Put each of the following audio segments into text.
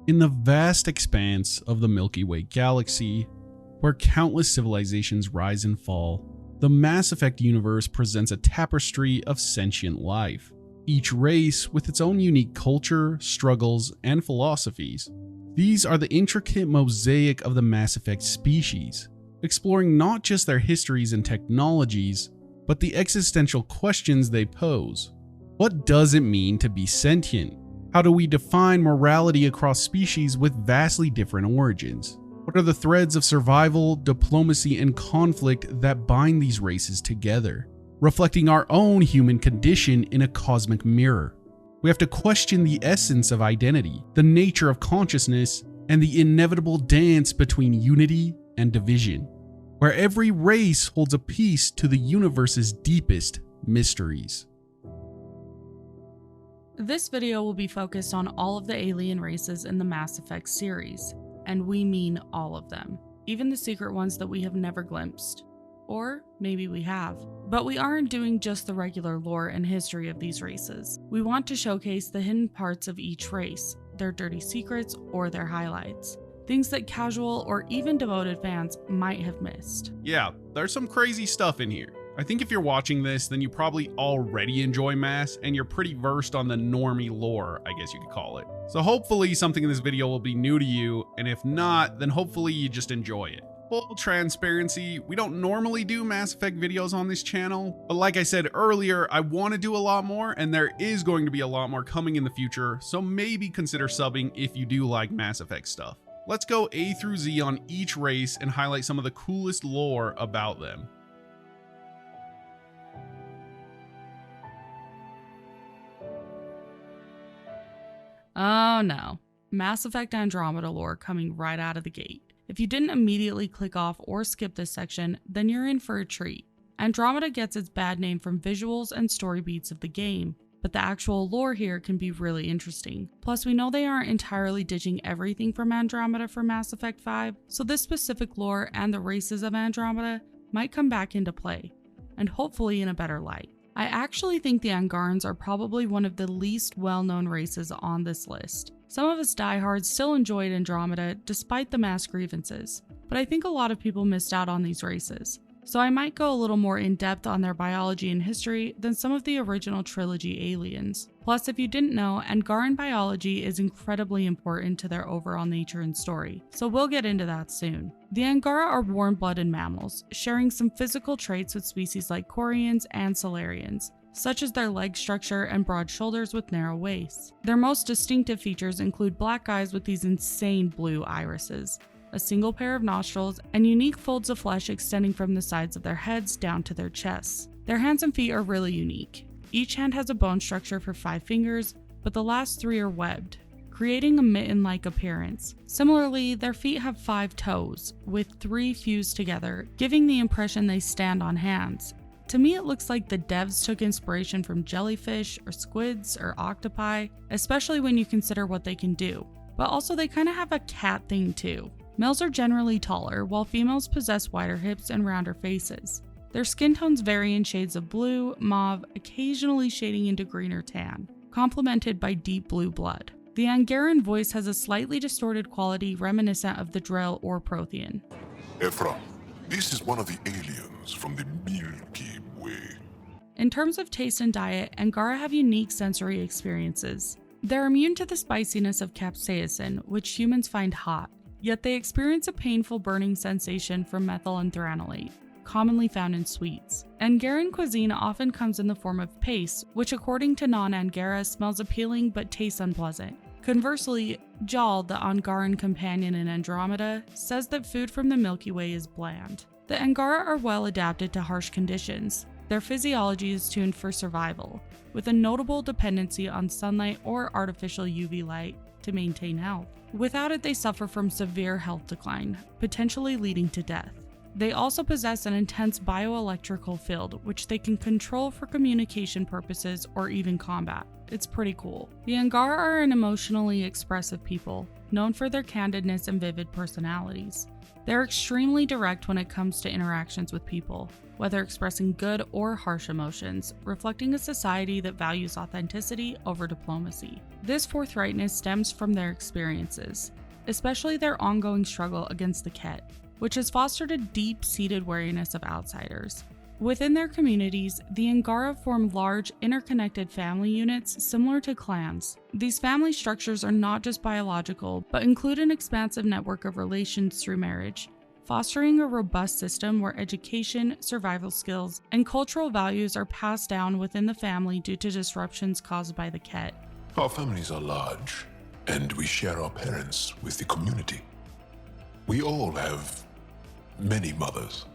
In the vast expanse of the Milky Way galaxy, where countless civilizations rise and fall, the Mass Effect universe presents a tapestry of sentient life, each race with its own unique culture, struggles, and philosophies. These are the intricate mosaic of the Mass Effect species, exploring not just their histories and technologies, but the existential questions they pose. What does it mean to be sentient? How do we define morality across species with vastly different origins? What are the threads of survival, diplomacy, and conflict that bind these races together, reflecting our own human condition in a cosmic mirror? We have to question the essence of identity, the nature of consciousness, and the inevitable dance between unity and division, where every race holds a piece to the universe's deepest mysteries. This video will be focused on all of the alien races in the Mass Effect series, and we mean all of them, even the secret ones that we have never glimpsed. Or maybe we have. But we aren't doing just the regular lore and history of these races. We want to showcase the hidden parts of each race, their dirty secrets or their highlights. Things that casual or even devoted fans might have missed. Yeah, there's some crazy stuff in here. I think if you're watching this, then you probably already enjoy Mass, and you're pretty versed on the normie lore, I guess you could call it. So hopefully something in this video will be new to you, and if not, then hopefully you just enjoy it. Full transparency, we don't normally do Mass Effect videos on this channel, but like I said earlier, I want to do a lot more, and there is going to be a lot more coming in the future, so maybe consider subbing if you do like Mass Effect stuff. Let's go A through Z on each race and highlight some of the coolest lore about them. Oh no, Mass Effect Andromeda lore coming right out of the gate. If you didn't immediately click off or skip this section, then you're in for a treat. Andromeda gets its bad name from visuals and story beats of the game, but the actual lore here can be really interesting. Plus, we know they aren't entirely ditching everything from Andromeda for Mass Effect 5, so this specific lore and the races of Andromeda might come back into play, and hopefully in a better light. I actually think the Angarans are probably one of the least well-known races on this list. Some of us diehards still enjoyed Andromeda despite the mass grievances, but I think a lot of people missed out on these races. So I might go a little more in-depth on their biology and history than some of the original trilogy aliens. Plus, if you didn't know, Angaran biology is incredibly important to their overall nature and story, so we'll get into that soon. The Angara are warm-blooded mammals, sharing some physical traits with species like Quarians and Salarians, such as their leg structure and broad shoulders with narrow waists. Their most distinctive features include black eyes with these insane blue irises, a single pair of nostrils, and unique folds of flesh extending from the sides of their heads down to their chests. Their hands and feet are really unique. Each hand has a bone structure for 5 fingers, but the last 3 are webbed, creating a mitten-like appearance. Similarly, their feet have 5 toes, with 3 fused together, giving the impression they stand on hands. To me, it looks like the devs took inspiration from jellyfish or squids or octopi, especially when you consider what they can do. But also they kind of have a cat thing too. Males are generally taller, while females possess wider hips and rounder faces. Their skin tones vary in shades of blue, mauve, occasionally shading into green or tan, complemented by deep blue blood. The Angaran voice has a slightly distorted quality reminiscent of the Drell or Prothean. Ephra, this is one of the aliens from the Milky Way. In terms of taste and diet, Angara have unique sensory experiences. They're immune to the spiciness of capsaicin, which humans find hot. Yet they experience a painful burning sensation from methylantranolate, commonly found in sweets. Angaran cuisine often comes in the form of paste, which according to non-Angara smells appealing but tastes unpleasant. Conversely, Jal, the Angaran companion in Andromeda, says that food from the Milky Way is bland. The Angara are well adapted to harsh conditions. Their physiology is tuned for survival, with a notable dependency on sunlight or artificial UV light to maintain health. Without it, they suffer from severe health decline, potentially leading to death. They also possess an intense bioelectrical field, which they can control for communication purposes or even combat. It's pretty cool. The Angara are an emotionally expressive people, known for their candidness and vivid personalities. They're extremely direct when it comes to interactions with people, whether expressing good or harsh emotions, reflecting a society that values authenticity over diplomacy. This forthrightness stems from their experiences, especially their ongoing struggle against the Kett, which has fostered a deep-seated wariness of outsiders. Within their communities, the Angara form large, interconnected family units similar to clans. These family structures are not just biological, but include an expansive network of relations through marriage, fostering a robust system where education, survival skills, and cultural values are passed down within the family due to disruptions caused by the Kett. Our families are large, and we share our parents with the community. We all have many mothers.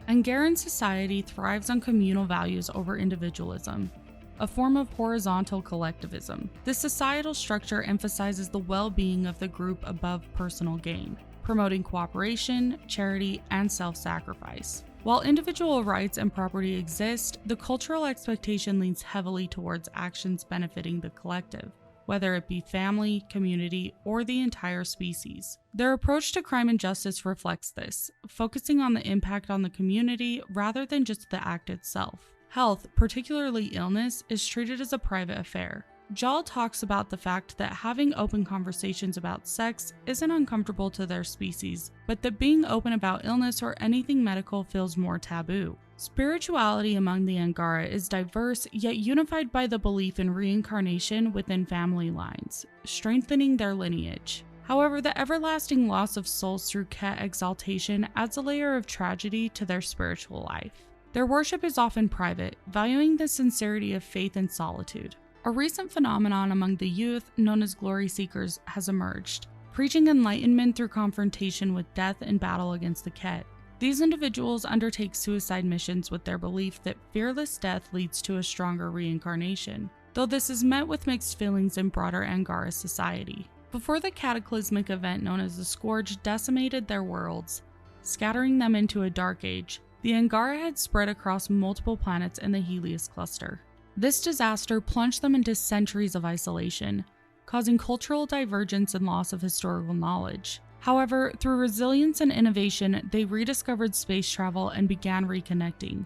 Angaran society thrives on communal values over individualism, a form of horizontal collectivism. This societal structure emphasizes the well-being of the group above personal gain, promoting cooperation, charity, and self-sacrifice. While individual rights and property exist, the cultural expectation leans heavily towards actions benefiting the collective, whether it be family, community, or the entire species. Their approach to crime and justice reflects this, focusing on the impact on the community rather than just the act itself. Health, particularly illness, is treated as a private affair. Drell talks about the fact that having open conversations about sex isn't uncomfortable to their species, but that being open about illness or anything medical feels more taboo. Spirituality among the Angara is diverse, yet unified by the belief in reincarnation within family lines, strengthening their lineage. However, the everlasting loss of souls through Kett exaltation adds a layer of tragedy to their spiritual life. Their worship is often private, valuing the sincerity of faith and solitude. A recent phenomenon among the youth, known as glory seekers, has emerged, preaching enlightenment through confrontation with death and battle against the Kett. These individuals undertake suicide missions with their belief that fearless death leads to a stronger reincarnation, though this is met with mixed feelings in broader Angara society. Before the cataclysmic event known as the Scourge decimated their worlds, scattering them into a dark age, the Angara had spread across multiple planets in the Helios cluster. This disaster plunged them into centuries of isolation, causing cultural divergence and loss of historical knowledge. However, through resilience and innovation, they rediscovered space travel and began reconnecting,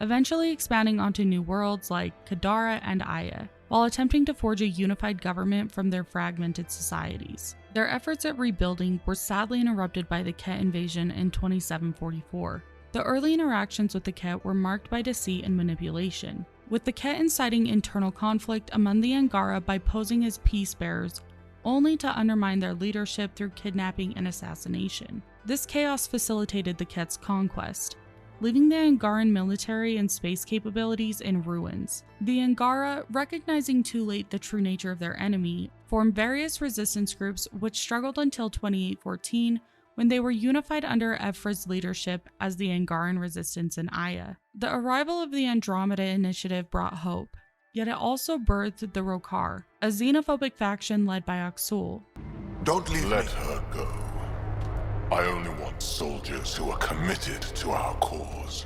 eventually expanding onto new worlds like Kadara and Aya, while attempting to forge a unified government from their fragmented societies. Their efforts at rebuilding were sadly interrupted by the Kett invasion in 2744. The early interactions with the Kett were marked by deceit and manipulation, with the Kett inciting internal conflict among the Angara by posing as peace bearers, only to undermine their leadership through kidnapping and assassination. This chaos facilitated the Kett's conquest, leaving the Angaran military and space capabilities in ruins. The Angara, recognizing too late the true nature of their enemy, formed various resistance groups which struggled until 2814, when they were unified under Evfra's leadership as the Angaran resistance in Aya. The arrival of the Andromeda Initiative brought hope, yet it also birthed the Rokar, a xenophobic faction led by Aksul. Don't let her go. I only want soldiers who are committed to our cause.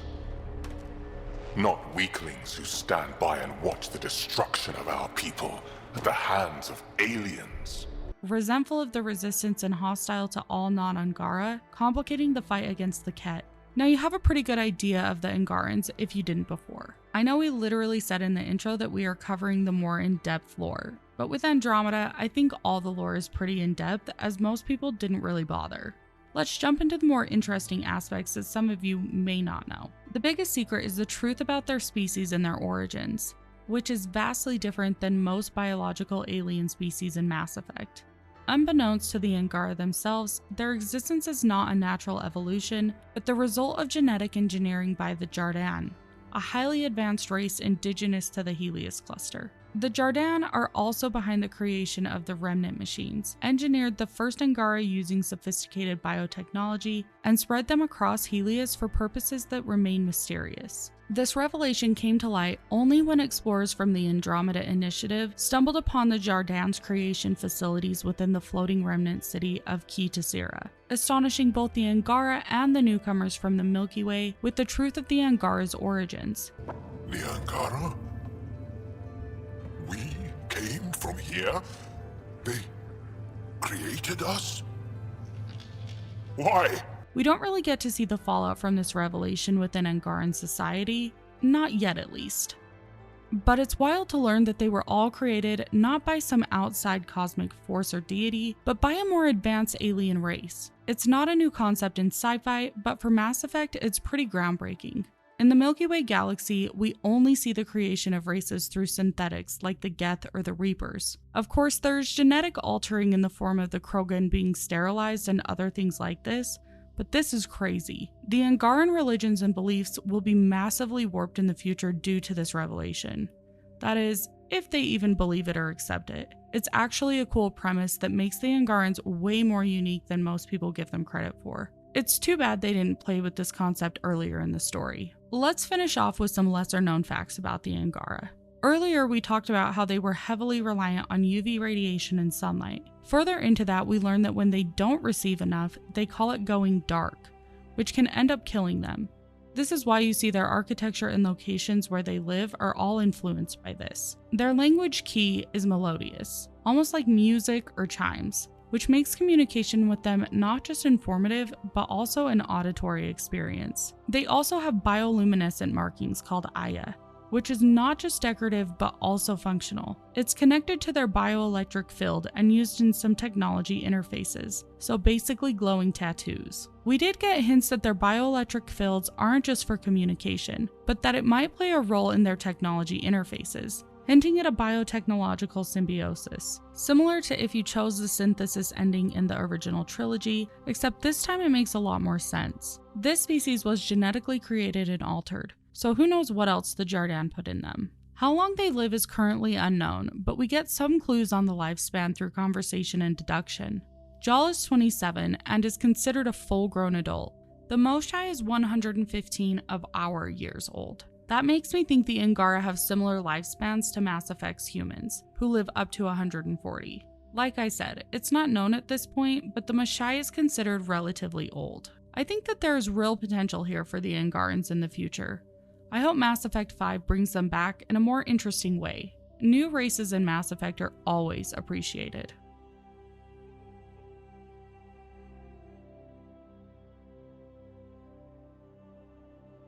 Not weaklings who stand by and watch the destruction of our people at the hands of aliens. Resentful of the resistance and hostile to all non-Angara, complicating the fight against the Kett. Now you have a pretty good idea of the Angarans if you didn't before. I know we literally said in the intro that we are covering the more in-depth lore, but with Andromeda, I think all the lore is pretty in-depth as most people didn't really bother. Let's jump into the more interesting aspects that some of you may not know. The biggest secret is the truth about their species and their origins, which is vastly different than most biological alien species in Mass Effect. Unbeknownst to the Angara themselves, their existence is not a natural evolution, but the result of genetic engineering by the Jardaan, a highly advanced race indigenous to the Helios cluster. The Jardaan are also behind the creation of the Remnant machines, engineered the first Angara using sophisticated biotechnology, and spread them across Helios for purposes that remain mysterious. This revelation came to light only when explorers from the Andromeda Initiative stumbled upon the Jardaan's creation facilities within the floating remnant city of Kett, astonishing both the Angara and the newcomers from the Milky Way with the truth of the Angara's origins. The Angara? We came from here? They created us? Why? We don't really get to see the fallout from this revelation within Angaran society, not yet at least. But it's wild to learn that they were all created not by some outside cosmic force or deity, but by a more advanced alien race. It's not a new concept in sci-fi, but for Mass Effect, it's pretty groundbreaking. In the Milky Way galaxy, we only see the creation of races through synthetics like the Geth or the Reapers. Of course, there's genetic altering in the form of the Krogan being sterilized and other things like this, but this is crazy. The Angaran religions and beliefs will be massively warped in the future due to this revelation. That is, if they even believe it or accept it. It's actually a cool premise that makes the Angarans way more unique than most people give them credit for. It's too bad they didn't play with this concept earlier in the story. Let's finish off with some lesser known facts about the Angara. Earlier, we talked about how they were heavily reliant on UV radiation and sunlight. Further into that, we learned that when they don't receive enough, they call it going dark, which can end up killing them. This is why you see their architecture and locations where they live are all influenced by this. Their language key is melodious, almost like music or chimes, which makes communication with them not just informative, but also an auditory experience. They also have bioluminescent markings called Aya, which is not just decorative but also functional. It's connected to their bioelectric field and used in some technology interfaces, so basically glowing tattoos. We did get hints that their bioelectric fields aren't just for communication, but that it might play a role in their technology interfaces, hinting at a biotechnological symbiosis, similar to if you chose the synthesis ending in the original trilogy, except this time it makes a lot more sense. This species was genetically created and altered, so who knows what else the Jardaan put in them. How long they live is currently unknown, but we get some clues on the lifespan through conversation and deduction. Jal is 27 and is considered a full-grown adult. The Moshae is 115 of our years old. That makes me think the Angara have similar lifespans to Mass Effect's humans, who live up to 140. Like I said, it's not known at this point, but the Moshae is considered relatively old. I think that there is real potential here for the Angarans in the future. I hope Mass Effect 5 brings them back in a more interesting way. New races in Mass Effect are always appreciated.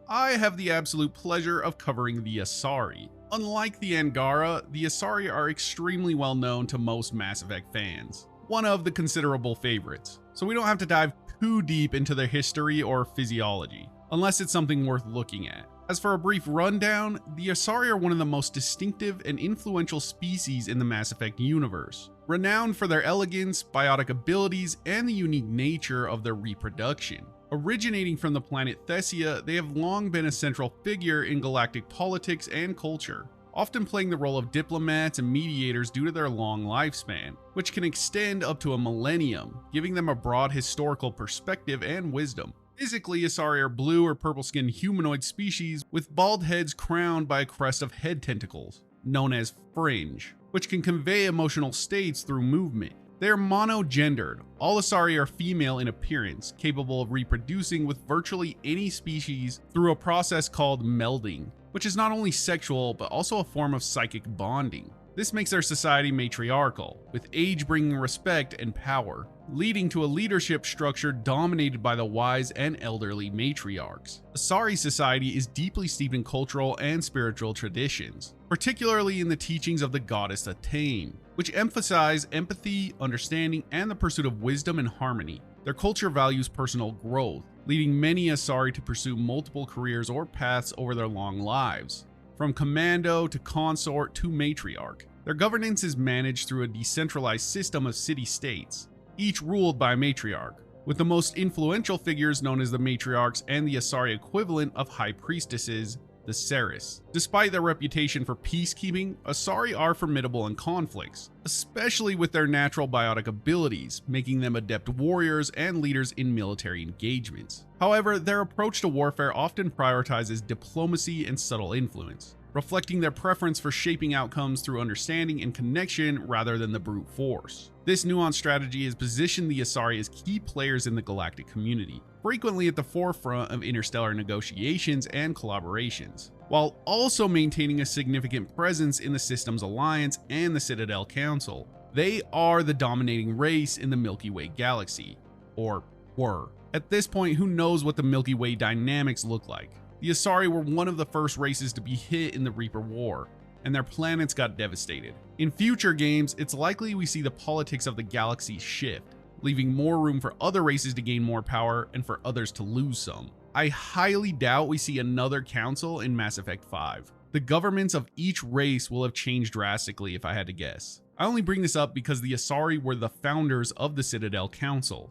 I have the absolute pleasure of covering the Asari. Unlike the Angara, the Asari are extremely well known to most Mass Effect fans, one of the considerable favorites, so we don't have to dive too deep into their history or physiology, unless it's something worth looking at. As for a brief rundown, the Asari are one of the most distinctive and influential species in the Mass Effect universe, renowned for their elegance, biotic abilities, and the unique nature of their reproduction. Originating from the planet Thessia, they have long been a central figure in galactic politics and culture, often playing the role of diplomats and mediators due to their long lifespan, which can extend up to a millennium, giving them a broad historical perspective and wisdom. Physically, Asari are blue or purple-skinned humanoid species with bald heads crowned by a crest of head tentacles, known as fringe, which can convey emotional states through movement. They are monogendered. All Asari are female in appearance, capable of reproducing with virtually any species through a process called melding, which is not only sexual but also a form of psychic bonding. This makes their society matriarchal, with age bringing respect and power, leading to a leadership structure dominated by the wise and elderly matriarchs. Asari society is deeply steeped in cultural and spiritual traditions, particularly in the teachings of the goddess Attain, which emphasize empathy, understanding, and the pursuit of wisdom and harmony. Their culture values personal growth, leading many Asari to pursue multiple careers or paths over their long lives, from commando to consort to matriarch. Their governance is managed through a decentralized system of city-states, each ruled by a matriarch, with the most influential figures known as the matriarchs and the Asari equivalent of high priestesses the Ceres. Despite their reputation for peacekeeping, Asari are formidable in conflicts, especially with their natural biotic abilities, making them adept warriors and leaders in military engagements. However, their approach to warfare often prioritizes diplomacy and subtle influence, reflecting their preference for shaping outcomes through understanding and connection rather than the brute force. This nuanced strategy has positioned the Asari as key players in the galactic community, frequently at the forefront of interstellar negotiations and collaborations, while also maintaining a significant presence in the Systems Alliance and the Citadel Council. They are the dominating race in the Milky Way galaxy, or were. At this point, who knows what the Milky Way dynamics look like? The Asari were one of the first races to be hit in the Reaper War, and their planets got devastated. In future games, it's likely we see the politics of the galaxy shift, leaving more room for other races to gain more power and for others to lose some. I highly doubt we see another council in Mass Effect 5. The governments of each race will have changed drastically if I had to guess. I only bring this up because the Asari were the founders of the Citadel Council.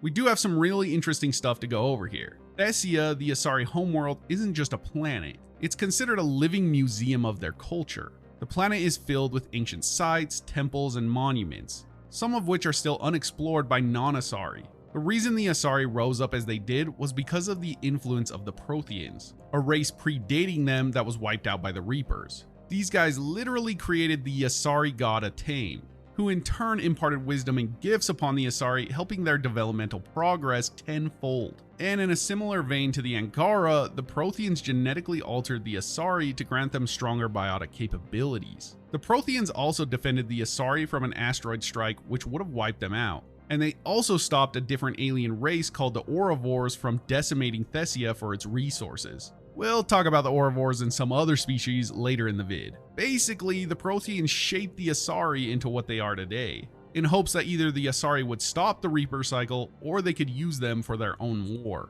We do have some really interesting stuff to go over here. Thessia, the Asari homeworld, isn't just a planet. It's considered a living museum of their culture. The planet is filled with ancient sites, temples, and monuments, some of which are still unexplored by non-Asari. The reason the Asari rose up as they did was because of the influence of the Protheans, a race predating them that was wiped out by the Reapers. These guys literally created the Asari god Atame, who in turn imparted wisdom and gifts upon the Asari, helping their developmental progress tenfold. And in a similar vein to the Angara, the Protheans genetically altered the Asari to grant them stronger biotic capabilities. The Protheans also defended the Asari from an asteroid strike which would have wiped them out. And they also stopped a different alien race called the Orovores from decimating Thessia for its resources. We'll talk about the Orovores and some other species later in the vid. Basically, the Protheans shaped the Asari into what they are today, in hopes that either the Asari would stop the Reaper cycle or they could use them for their own war.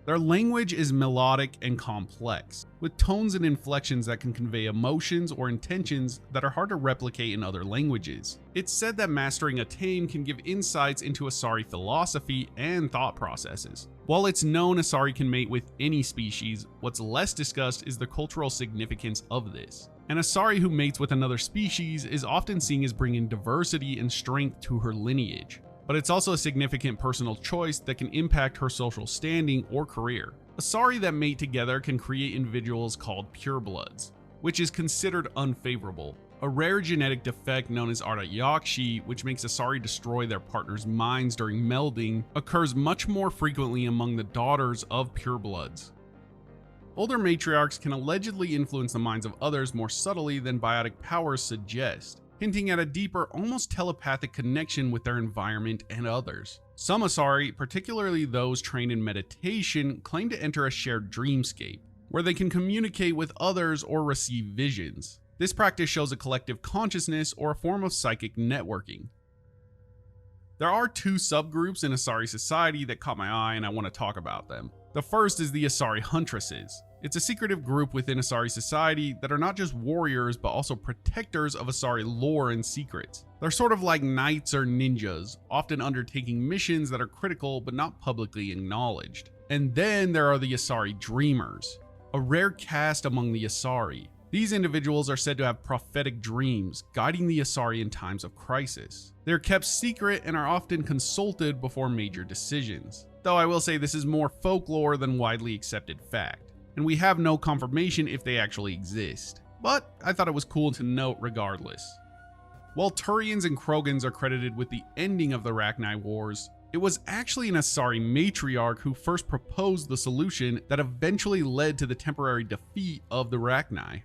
Their language is melodic and complex, with tones and inflections that can convey emotions or intentions that are hard to replicate in other languages. It's said that mastering Atame can give insights into Asari philosophy and thought processes. While it's known Asari can mate with any species, what's less discussed is the cultural significance of this. An Asari who mates with another species is often seen as bringing diversity and strength to her lineage, but it's also a significant personal choice that can impact her social standing or career. Asari that mate together can create individuals called purebloods, which is considered unfavorable. A rare genetic defect known as Arda-Yakshi, which makes Asari destroy their partner's minds during melding, occurs much more frequently among the daughters of purebloods. Older matriarchs can allegedly influence the minds of others more subtly than biotic powers suggest, hinting at a deeper, almost telepathic connection with their environment and others. Some Asari, particularly those trained in meditation, claim to enter a shared dreamscape, where they can communicate with others or receive visions. This practice shows a collective consciousness or a form of psychic networking. There are two subgroups in Asari society that caught my eye and I want to talk about them. The first is the Asari Huntresses. It's a secretive group within Asari society that are not just warriors but also protectors of Asari lore and secrets. They're sort of like knights or ninjas, often undertaking missions that are critical but not publicly acknowledged. And then there are the Asari Dreamers, a rare caste among the Asari. These individuals are said to have prophetic dreams, guiding the Asari in times of crisis. They're kept secret and are often consulted before major decisions, though I will say this is more folklore than widely accepted fact, and we have no confirmation if they actually exist, but I thought it was cool to note regardless. While Turians and Krogans are credited with the ending of the Rachni Wars, it was actually an Asari matriarch who first proposed the solution that eventually led to the temporary defeat of the Rachni.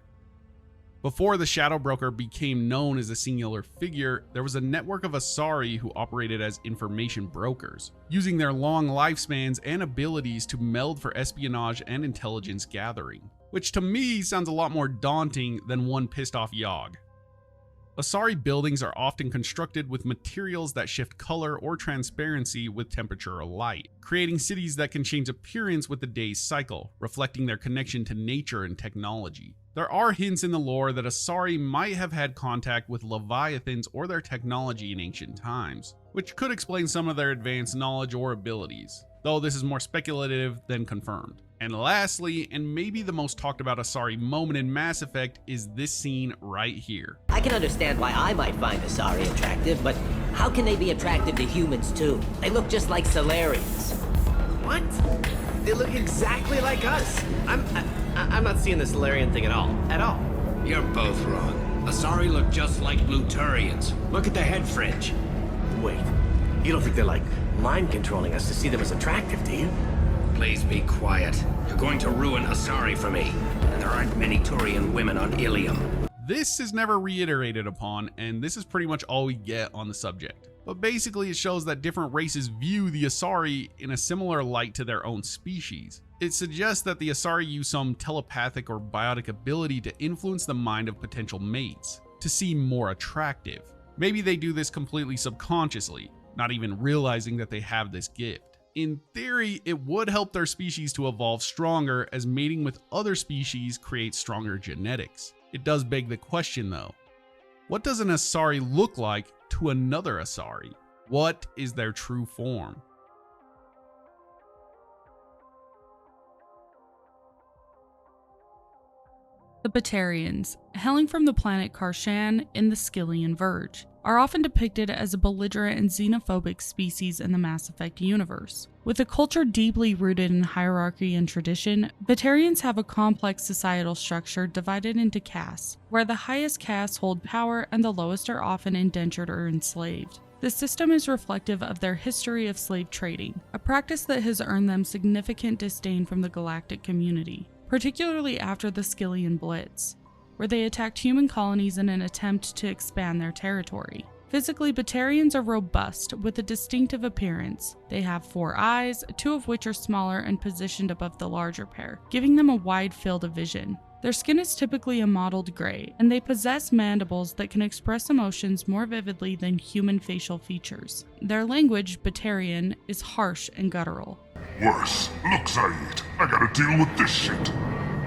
Before the Shadow Broker became known as a singular figure, there was a network of Asari who operated as information brokers, using their long lifespans and abilities to meld for espionage and intelligence gathering, which to me sounds a lot more daunting than one pissed off Yahg. Asari buildings are often constructed with materials that shift color or transparency with temperature or light, creating cities that can change appearance with the day's cycle, reflecting their connection to nature and technology. There are hints in the lore that Asari might have had contact with Leviathans or their technology in ancient times, which could explain some of their advanced knowledge or abilities, though this is more speculative than confirmed. And lastly, and maybe the most talked about Asari moment in Mass Effect, is this scene right here. I can understand why I might find Asari attractive, but how can they be attractive to humans too? They look just like Salarians. What? They look exactly like us. I'm not seeing the Salarian thing at all. At all. You're both wrong. Asari look just like blue Turians. Look at the head fringe. Wait, you don't think they're like mind controlling us to see them as attractive, do you? Please be quiet. You're going to ruin Asari for me. And there aren't many Turian women on Ilium. This is never reiterated upon, and this is pretty much all we get on the subject. But basically it shows that different races view the Asari in a similar light to their own species. It suggests that the Asari use some telepathic or biotic ability to influence the mind of potential mates, to seem more attractive. Maybe they do this completely subconsciously, not even realizing that they have this gift. In theory, it would help their species to evolve stronger, as mating with other species creates stronger genetics. It does beg the question though, what does an Asari look like to another Asari? What is their true form? The Batarians, hailing from the planet Karshan in the Skyllian Verge, are often depicted as a belligerent and xenophobic species in the Mass Effect universe. With a culture deeply rooted in hierarchy and tradition, Batarians have a complex societal structure divided into castes, where the highest castes hold power and the lowest are often indentured or enslaved. This system is reflective of their history of slave trading, a practice that has earned them significant disdain from the galactic community, particularly after the Skyllian Blitz, where they attacked human colonies in an attempt to expand their territory. Physically, Batarians are robust with a distinctive appearance. They have 4 eyes, 2 of which are smaller and positioned above the larger pair, giving them a wide field of vision. Their skin is typically a mottled gray, and they possess mandibles that can express emotions more vividly than human facial features. Their language, Batarian, is harsh and guttural. Worse. Look, Zaid, I gotta deal with this shit.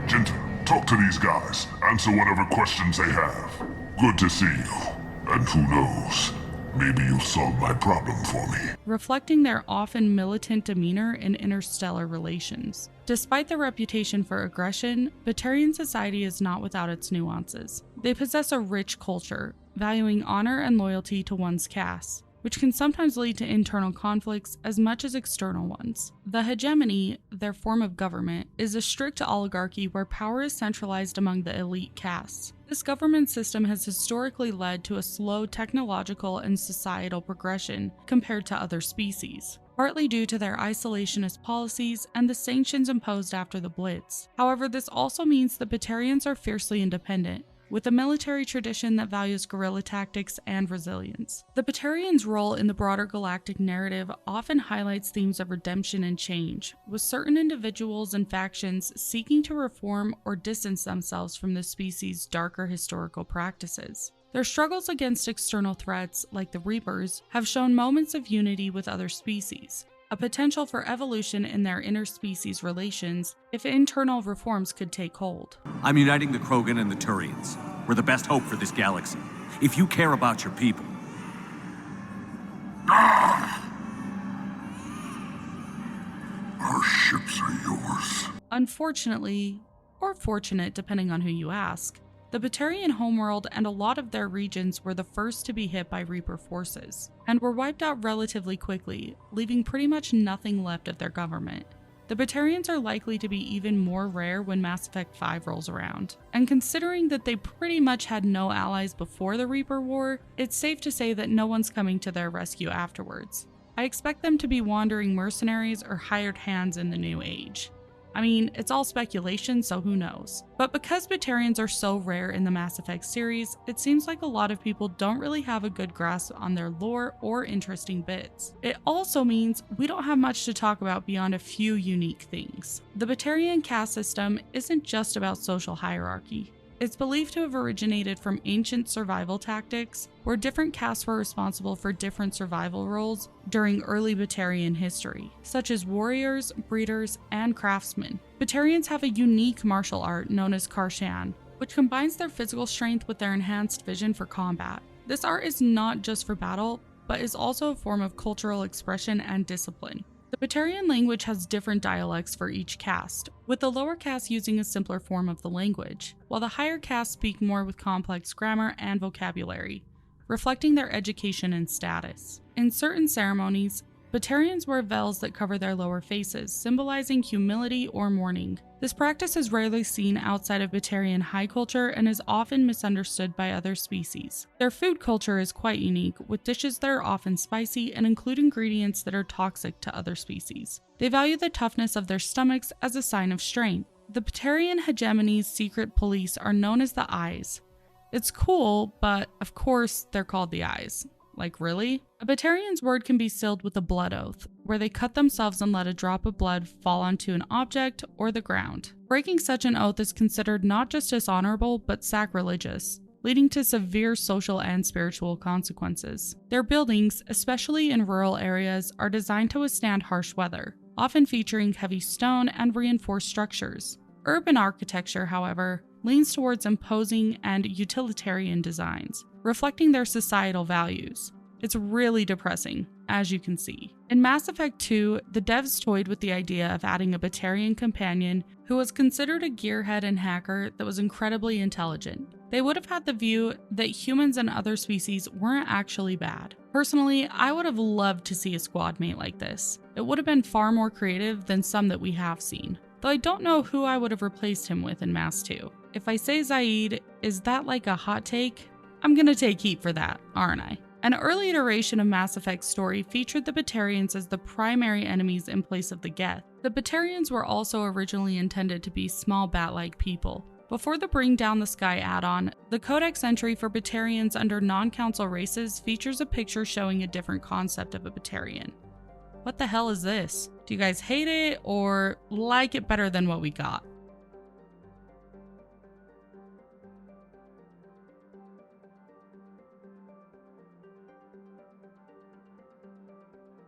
Jinta, talk to these guys. Answer whatever questions they have. Good to see you. And who knows, maybe you'll solve my problem for me. Reflecting their often militant demeanor in interstellar relations. Despite their reputation for aggression, Batarian society is not without its nuances. They possess a rich culture, valuing honor and loyalty to one's caste, which can sometimes lead to internal conflicts as much as external ones. The hegemony, their form of government, is a strict oligarchy where power is centralized among the elite castes. This government system has historically led to a slow technological and societal progression compared to other species, partly due to their isolationist policies and the sanctions imposed after the Blitz. However, this also means that Batarians are fiercely independent, with a military tradition that values guerrilla tactics and resilience. The Batarians' role in the broader galactic narrative often highlights themes of redemption and change, with certain individuals and factions seeking to reform or distance themselves from the species' darker historical practices. Their struggles against external threats, like the Reapers, have shown moments of unity with other species, a potential for evolution in their interspecies relations if internal reforms could take hold. I'm uniting the Krogan and the Turians. We're the best hope for this galaxy. If you care about your people. Our ships are yours. Unfortunately, or fortunate depending on who you ask, the Batarian homeworld and a lot of their regions were the first to be hit by Reaper forces, and were wiped out relatively quickly, leaving pretty much nothing left of their government. The Batarians are likely to be even more rare when Mass Effect 5 rolls around, and considering that they pretty much had no allies before the Reaper War, it's safe to say that no one's coming to their rescue afterwards. I expect them to be wandering mercenaries or hired hands in the new age. I mean, it's all speculation, so who knows. But because Batarians are so rare in the Mass Effect series, it seems like a lot of people don't really have a good grasp on their lore or interesting bits. It also means we don't have much to talk about beyond a few unique things. The Batarian caste system isn't just about social hierarchy. It's believed to have originated from ancient survival tactics, where different castes were responsible for different survival roles during early Batarian history, such as warriors, breeders, and craftsmen. Batarians have a unique martial art known as Karshan, which combines their physical strength with their enhanced vision for combat. This art is not just for battle, but is also a form of cultural expression and discipline. The Batarian language has different dialects for each caste, with the lower caste using a simpler form of the language, while the higher castes speak more with complex grammar and vocabulary, reflecting their education and status. In certain ceremonies, Batarians wear veils that cover their lower faces, symbolizing humility or mourning. This practice is rarely seen outside of Batarian high culture and is often misunderstood by other species. Their food culture is quite unique, with dishes that are often spicy and include ingredients that are toxic to other species. They value the toughness of their stomachs as a sign of strength. The Batarian hegemony's secret police are known as the Eyes. It's cool, but of course they're called the Eyes. Like, really? A Batarian's word can be sealed with a blood oath, where they cut themselves and let a drop of blood fall onto an object or the ground. Breaking such an oath is considered not just dishonorable, but sacrilegious, leading to severe social and spiritual consequences. Their buildings, especially in rural areas, are designed to withstand harsh weather, often featuring heavy stone and reinforced structures. Urban architecture, however, leans towards imposing and utilitarian designs, reflecting their societal values. It's really depressing, as you can see. In Mass Effect 2, the devs toyed with the idea of adding a Batarian companion who was considered a gearhead and hacker that was incredibly intelligent. They would have had the view that humans and other species weren't actually bad. Personally, I would have loved to see a squad mate like this. It would have been far more creative than some that we have seen. Though I don't know who I would have replaced him with in Mass 2. If I say Zaid, is that like a hot take? I'm gonna take heat for that, aren't I? An early iteration of Mass Effect's story featured the Batarians as the primary enemies in place of the Geth. The Batarians were also originally intended to be small bat-like people. Before the Bring Down the Sky add-on, the Codex entry for Batarians under non-council races features a picture showing a different concept of a Batarian. What the hell is this? Do you guys hate it or like it better than what we got?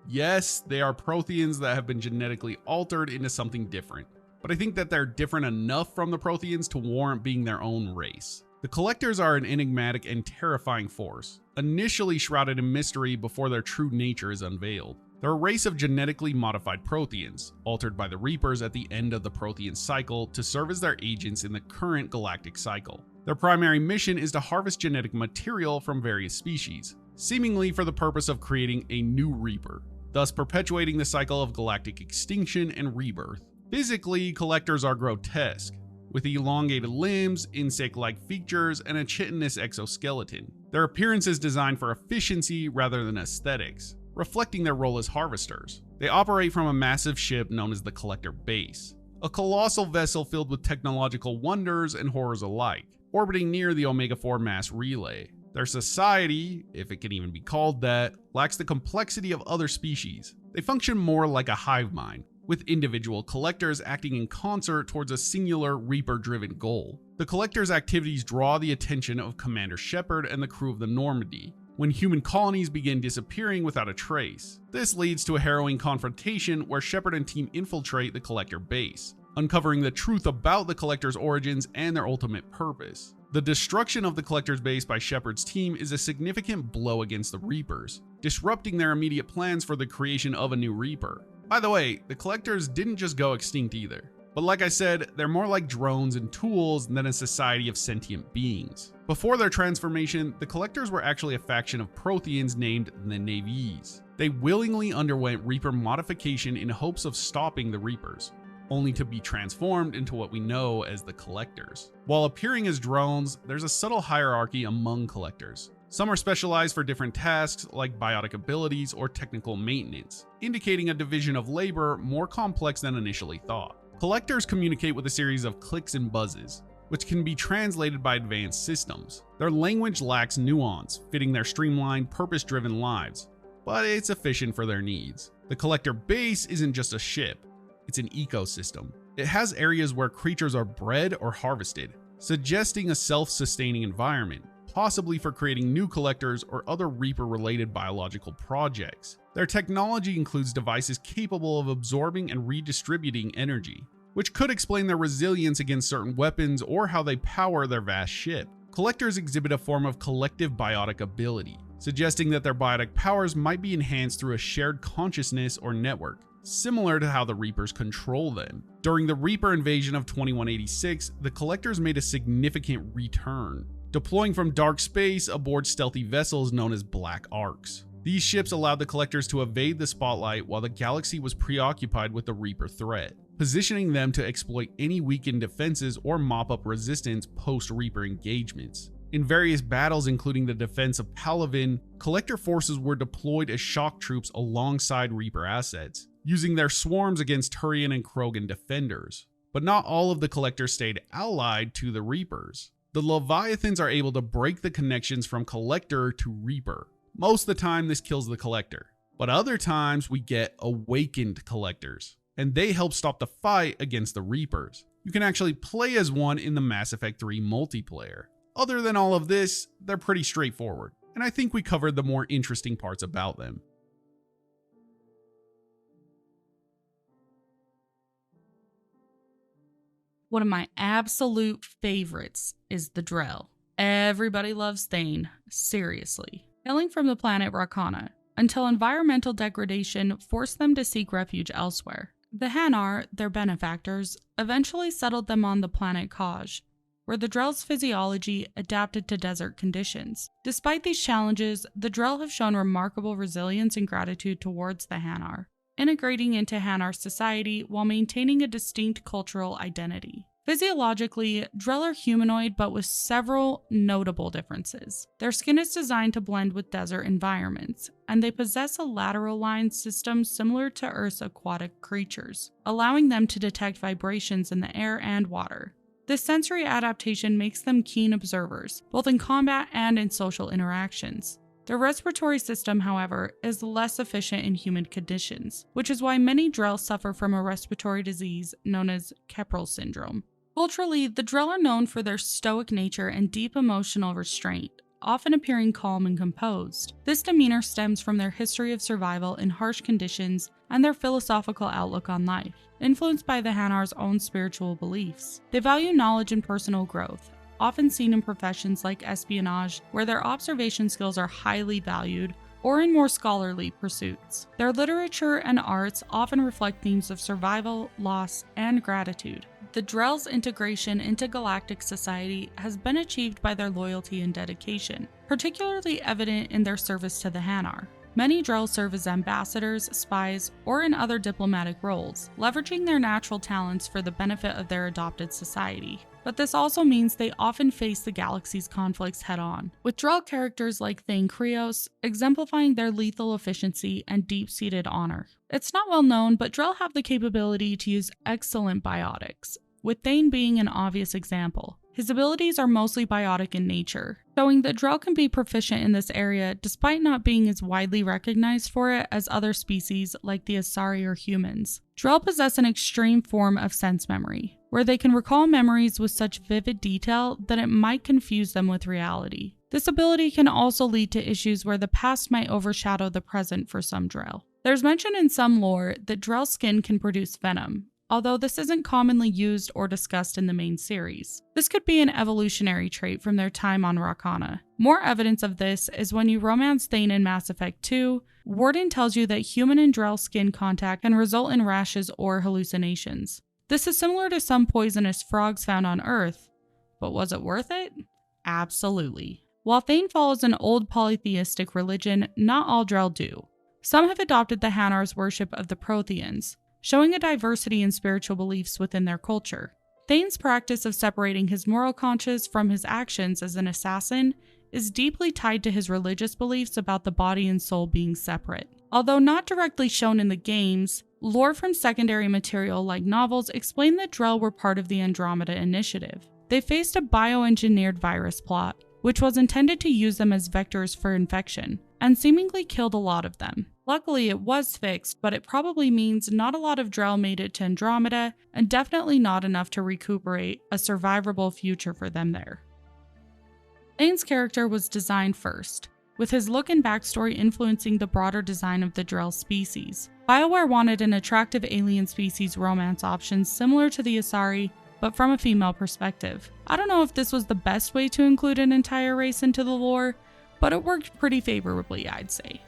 Yes, they are Protheans that have been genetically altered into something different, but I think that they're different enough from the Protheans to warrant being their own race. The Collectors are an enigmatic and terrifying force, initially shrouded in mystery before their true nature is unveiled. They're a race of genetically modified Protheans, altered by the Reapers at the end of the Prothean cycle to serve as their agents in the current galactic cycle. Their primary mission is to harvest genetic material from various species, seemingly for the purpose of creating a new Reaper, thus perpetuating the cycle of galactic extinction and rebirth. Physically, Collectors are grotesque, with elongated limbs, insect-like features, and a chitinous exoskeleton. Their appearance is designed for efficiency rather than aesthetics, reflecting their role as harvesters. They operate from a massive ship known as the Collector Base, a colossal vessel filled with technological wonders and horrors alike, orbiting near the Omega-4 mass relay. Their society, if it can even be called that, lacks the complexity of other species. They function more like a hive mind, with individual Collectors acting in concert towards a singular Reaper-driven goal. The Collectors' activities draw the attention of Commander Shepard and the crew of the Normandy, when human colonies begin disappearing without a trace. This leads to a harrowing confrontation where Shepard and team infiltrate the Collector base, uncovering the truth about the Collector's origins and their ultimate purpose. The destruction of the Collector's base by Shepard's team is a significant blow against the Reapers, disrupting their immediate plans for the creation of a new Reaper. By the way, the Collectors didn't just go extinct either. But like I said, they're more like drones and tools than a society of sentient beings. Before their transformation, the Collectors were actually a faction of Protheans named the Navies. They willingly underwent Reaper modification in hopes of stopping the Reapers, only to be transformed into what we know as the Collectors. While appearing as drones, there's a subtle hierarchy among Collectors. Some are specialized for different tasks like biotic abilities or technical maintenance, indicating a division of labor more complex than initially thought. Collectors communicate with a series of clicks and buzzes, which can be translated by advanced systems. Their language lacks nuance, fitting their streamlined, purpose-driven lives, but it's efficient for their needs. The Collector base isn't just a ship, it's an ecosystem. It has areas where creatures are bred or harvested, suggesting a self-sustaining environment, possibly for creating new Collectors or other Reaper-related biological projects. Their technology includes devices capable of absorbing and redistributing energy, which could explain their resilience against certain weapons or how they power their vast ship. Collectors exhibit a form of collective biotic ability, suggesting that their biotic powers might be enhanced through a shared consciousness or network. similar to how the Reapers control them. During the Reaper invasion of 2186, the Collectors made a significant return, deploying from dark space aboard stealthy vessels known as Black Arks. These ships allowed the Collectors to evade the spotlight while the galaxy was preoccupied with the Reaper threat, positioning them to exploit any weakened defenses or mop up resistance post-Reaper engagements. In various battles, including the defense of Palaven, Collector forces were deployed as shock troops alongside Reaper assets, using their swarms against Turian and Krogan defenders. But not all of the Collectors stayed allied to the Reapers. The Leviathans are able to break the connections from Collector to Reaper. Most of the time this kills the Collector, but other times we get awakened Collectors, and they help stop the fight against the Reapers. You can actually play as one in the Mass Effect 3 multiplayer. Other than all of this, they're pretty straightforward, and I think we covered the more interesting parts about them. One of my absolute favorites is the Drell. Everybody loves Thane, seriously. Hailing from the planet Rakana, until environmental degradation forced them to seek refuge elsewhere. The Hanar, their benefactors, eventually settled them on the planet Kaj, where the Drell's physiology adapted to desert conditions. Despite these challenges, the Drell have shown remarkable resilience and gratitude towards the Hanar, integrating into Hanar society while maintaining a distinct cultural identity. Physiologically, Drell are humanoid but with several notable differences. Their skin is designed to blend with desert environments, and they possess a lateral line system similar to Earth's aquatic creatures, allowing them to detect vibrations in the air and water. This sensory adaptation makes them keen observers, both in combat and in social interactions. Their respiratory system, however, is less efficient in human conditions, which is why many Drell suffer from a respiratory disease known as Keppel syndrome. Culturally, the Drell are known for their stoic nature and deep emotional restraint, often appearing calm and composed. This demeanor stems from their history of survival in harsh conditions and their philosophical outlook on life, influenced by the Hanar's own spiritual beliefs. They value knowledge and personal growth, often seen in professions like espionage, where their observation skills are highly valued, or in more scholarly pursuits. Their literature and arts often reflect themes of survival, loss, and gratitude. The Drell's integration into galactic society has been achieved by their loyalty and dedication, particularly evident in their service to the Hanar. Many Drell serve as ambassadors, spies, or in other diplomatic roles, leveraging their natural talents for the benefit of their adopted society. But this also means they often face the galaxy's conflicts head-on, with Drell characters like Thane Krios exemplifying their lethal efficiency and deep-seated honor. It's not well known, but Drell have the capability to use excellent biotics, with Thane being an obvious example. His abilities are mostly biotic in nature, showing that Drell can be proficient in this area despite not being as widely recognized for it as other species like the Asari or humans. Drell possess an extreme form of sense memory, where they can recall memories with such vivid detail that it might confuse them with reality. This ability can also lead to issues where the past might overshadow the present for some Drell. There's mention in some lore that Drell's skin can produce venom, although this isn't commonly used or discussed in the main series. This could be an evolutionary trait from their time on Rakana. More evidence of this is when you romance Thane in Mass Effect 2, Warden tells you that human and Drell skin contact can result in rashes or hallucinations. This is similar to some poisonous frogs found on Earth, but was it worth it? Absolutely. While Thane follows an old polytheistic religion, not all Drell do. Some have adopted the Hanar's worship of the Protheans, showing a diversity in spiritual beliefs within their culture. Thane's practice of separating his moral conscience from his actions as an assassin is deeply tied to his religious beliefs about the body and soul being separate. Although not directly shown in the games, lore from secondary material like novels explain that Drell were part of the Andromeda Initiative. They faced a bioengineered virus plot, which was intended to use them as vectors for infection, and seemingly killed a lot of them. Luckily, it was fixed, but it probably means not a lot of Drell made it to Andromeda, and definitely not enough to recuperate a survivable future for them there. Thane's character was designed first, with his look and backstory influencing the broader design of the Drell species. BioWare wanted an attractive alien species romance option similar to the Asari, but from a female perspective. I don't know if this was the best way to include an entire race into the lore, but it worked pretty favorably, I'd say.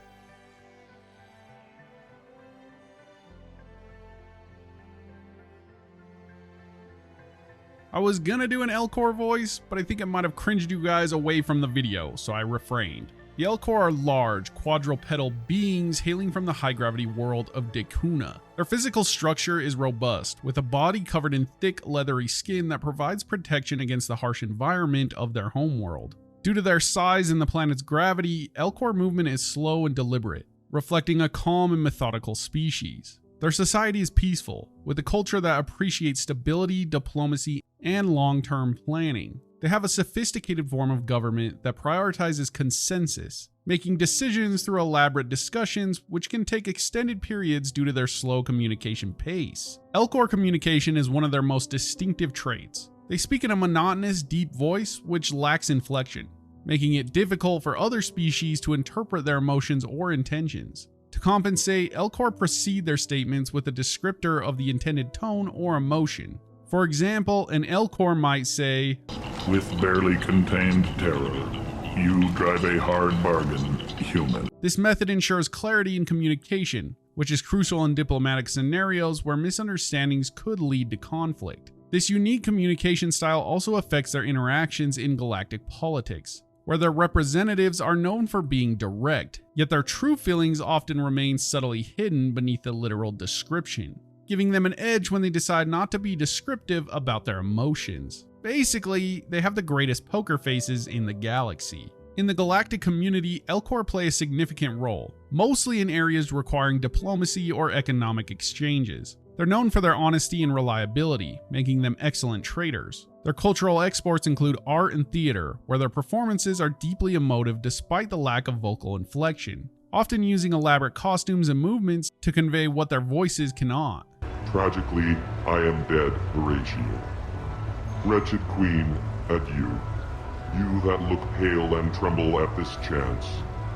I was gonna do an Elcor voice, but I think it might have cringed you guys away from the video, so I refrained. The Elcor are large, quadrupedal beings hailing from the high-gravity world of Decuna. Their physical structure is robust, with a body covered in thick, leathery skin that provides protection against the harsh environment of their homeworld. Due to their size and the planet's gravity, Elcor movement is slow and deliberate, reflecting a calm and methodical species. Their society is peaceful, with a culture that appreciates stability, diplomacy, and long-term planning. They have a sophisticated form of government that prioritizes consensus, making decisions through elaborate discussions which can take extended periods due to their slow communication pace. Elcor communication is one of their most distinctive traits. They speak in a monotonous, deep voice which lacks inflection, making it difficult for other species to interpret their emotions or intentions. To compensate, Elcor precede their statements with a descriptor of the intended tone or emotion. For example, an Elcor might say, With barely contained terror, you drive a hard bargain, human. This method ensures clarity in communication, which is crucial in diplomatic scenarios where misunderstandings could lead to conflict. This unique communication style also affects their interactions in galactic politics, where their representatives are known for being direct, yet their true feelings often remain subtly hidden beneath the literal description, giving them an edge when they decide not to be descriptive about their emotions. Basically, they have the greatest poker faces in the galaxy. In the galactic community, Elcor play a significant role, mostly in areas requiring diplomacy or economic exchanges. They're known for their honesty and reliability, making them excellent traders. Their cultural exports include art and theater, where their performances are deeply emotive despite the lack of vocal inflection, often using elaborate costumes and movements to convey what their voices cannot. Tragically, I am dead, Horatio. Wretched queen, adieu. You that look pale and tremble at this chance,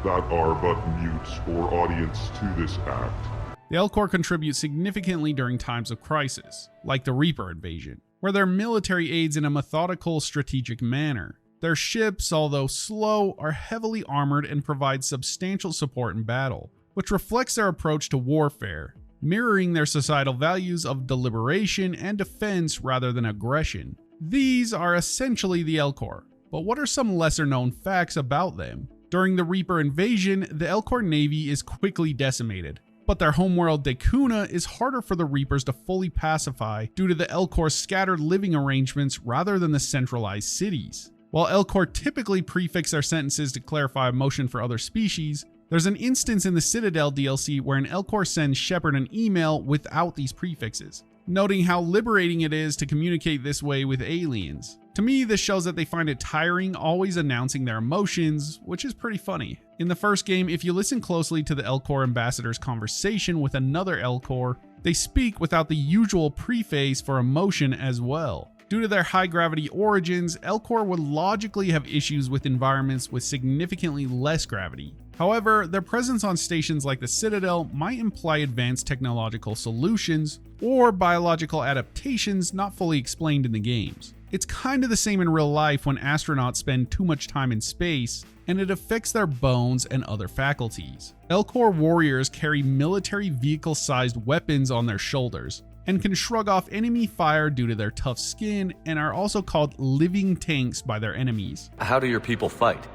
that are but mutes or audience to this act. The Elcor contribute significantly during times of crisis, like the Reaper invasion, where their military aids in a methodical, strategic manner. Their ships, although slow, are heavily armored and provide substantial support in battle, which reflects their approach to warfare, mirroring their societal values of deliberation and defense rather than aggression. These are essentially the Elcor, but what are some lesser known facts about them? During the Reaper invasion, the Elcor navy is quickly decimated, but their homeworld Decuna is harder for the Reapers to fully pacify due to the Elcor's scattered living arrangements rather than the centralized cities. While Elcor typically prefix their sentences to clarify emotion for other species, there's an instance in the Citadel DLC where an Elcor sends Shepard an email without these prefixes, noting how liberating it is to communicate this way with aliens. To me, this shows that they find it tiring always announcing their emotions, which is pretty funny. In the first game, if you listen closely to the Elcor ambassador's conversation with another Elcor, they speak without the usual preface for emotion as well. Due to their high-gravity origins, Elcor would logically have issues with environments with significantly less gravity. However, their presence on stations like the Citadel might imply advanced technological solutions or biological adaptations not fully explained in the games. It's kind of the same in real life when astronauts spend too much time in space, and it affects their bones and other faculties. Elcor warriors carry military vehicle-sized weapons on their shoulders, and can shrug off enemy fire due to their tough skin, and are also called living tanks by their enemies. How do your people fight?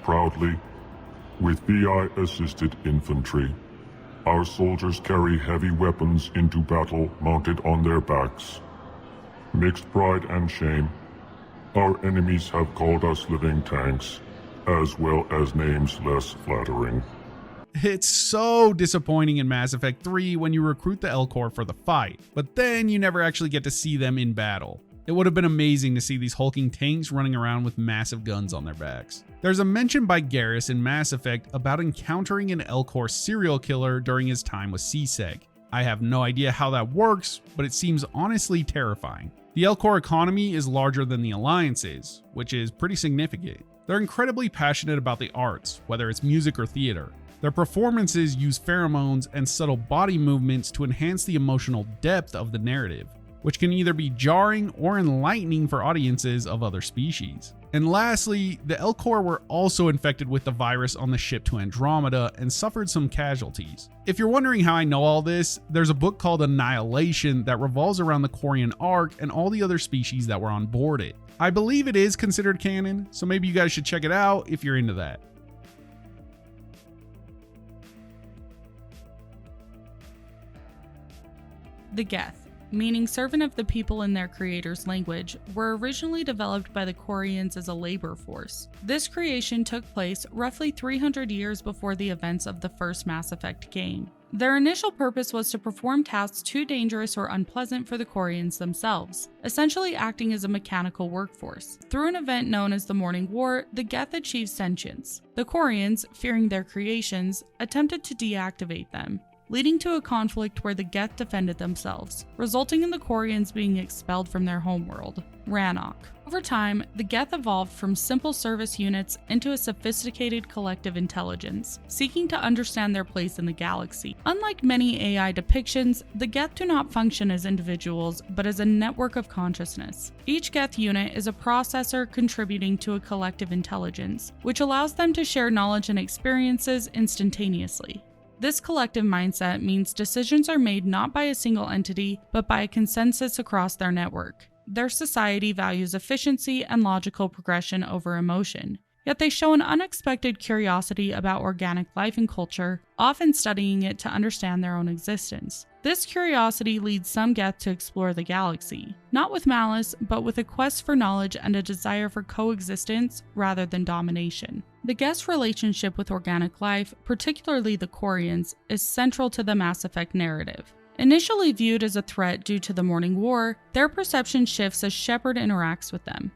Proudly, with VI-assisted infantry. Our soldiers carry heavy weapons into battle mounted on their backs. Mixed pride and shame, our enemies have called us living tanks, as well as names less flattering. It's so disappointing in Mass Effect 3 when you recruit the Elcor for the fight, but then you never actually get to see them in battle. It would have been amazing to see these hulking tanks running around with massive guns on their backs. There's a mention by Garrus in Mass Effect about encountering an Elcor serial killer during his time with C-Seg. I have no idea how that works, but it seems honestly terrifying. The Elcor economy is larger than the Alliance's, which is pretty significant. They're incredibly passionate about the arts, whether it's music or theater. Their performances use pheromones and subtle body movements to enhance the emotional depth of the narrative. which can either be jarring or enlightening for audiences of other species. And lastly, the Elcor were also infected with the virus on the ship to Andromeda and suffered some casualties. If you're wondering how I know all this, there's a book called Annihilation that revolves around the Quarian arc and all the other species that were on board it. I believe it is considered canon, so maybe you guys should check it out if you're into that. The Geth, meaning servant of the people in their creator's language, were originally developed by the Quarians as a labor force. This creation took place roughly 300 years before the events of the first Mass Effect game. Their initial purpose was to perform tasks too dangerous or unpleasant for the Quarians themselves, essentially acting as a mechanical workforce. Through an event known as the Morning War, the Geth achieved sentience. The Quarians, fearing their creations, attempted to deactivate them, leading to a conflict where the Geth defended themselves, resulting in the Quarians being expelled from their homeworld, Rannoch. Over time, the Geth evolved from simple service units into a sophisticated collective intelligence, seeking to understand their place in the galaxy. Unlike many AI depictions, the Geth do not function as individuals, but as a network of consciousness. Each Geth unit is a processor contributing to a collective intelligence, which allows them to share knowledge and experiences instantaneously. This collective mindset means decisions are made not by a single entity, but by a consensus across their network. Their society values efficiency and logical progression over emotion, yet they show an unexpected curiosity about organic life and culture, often studying it to understand their own existence. This curiosity leads some Geth to explore the galaxy, not with malice, but with a quest for knowledge and a desire for coexistence rather than domination. The Geth's relationship with organic life, particularly the Quarians, is central to the Mass Effect narrative. Initially viewed as a threat due to the Morning War, their perception shifts as Shepard interacts with them.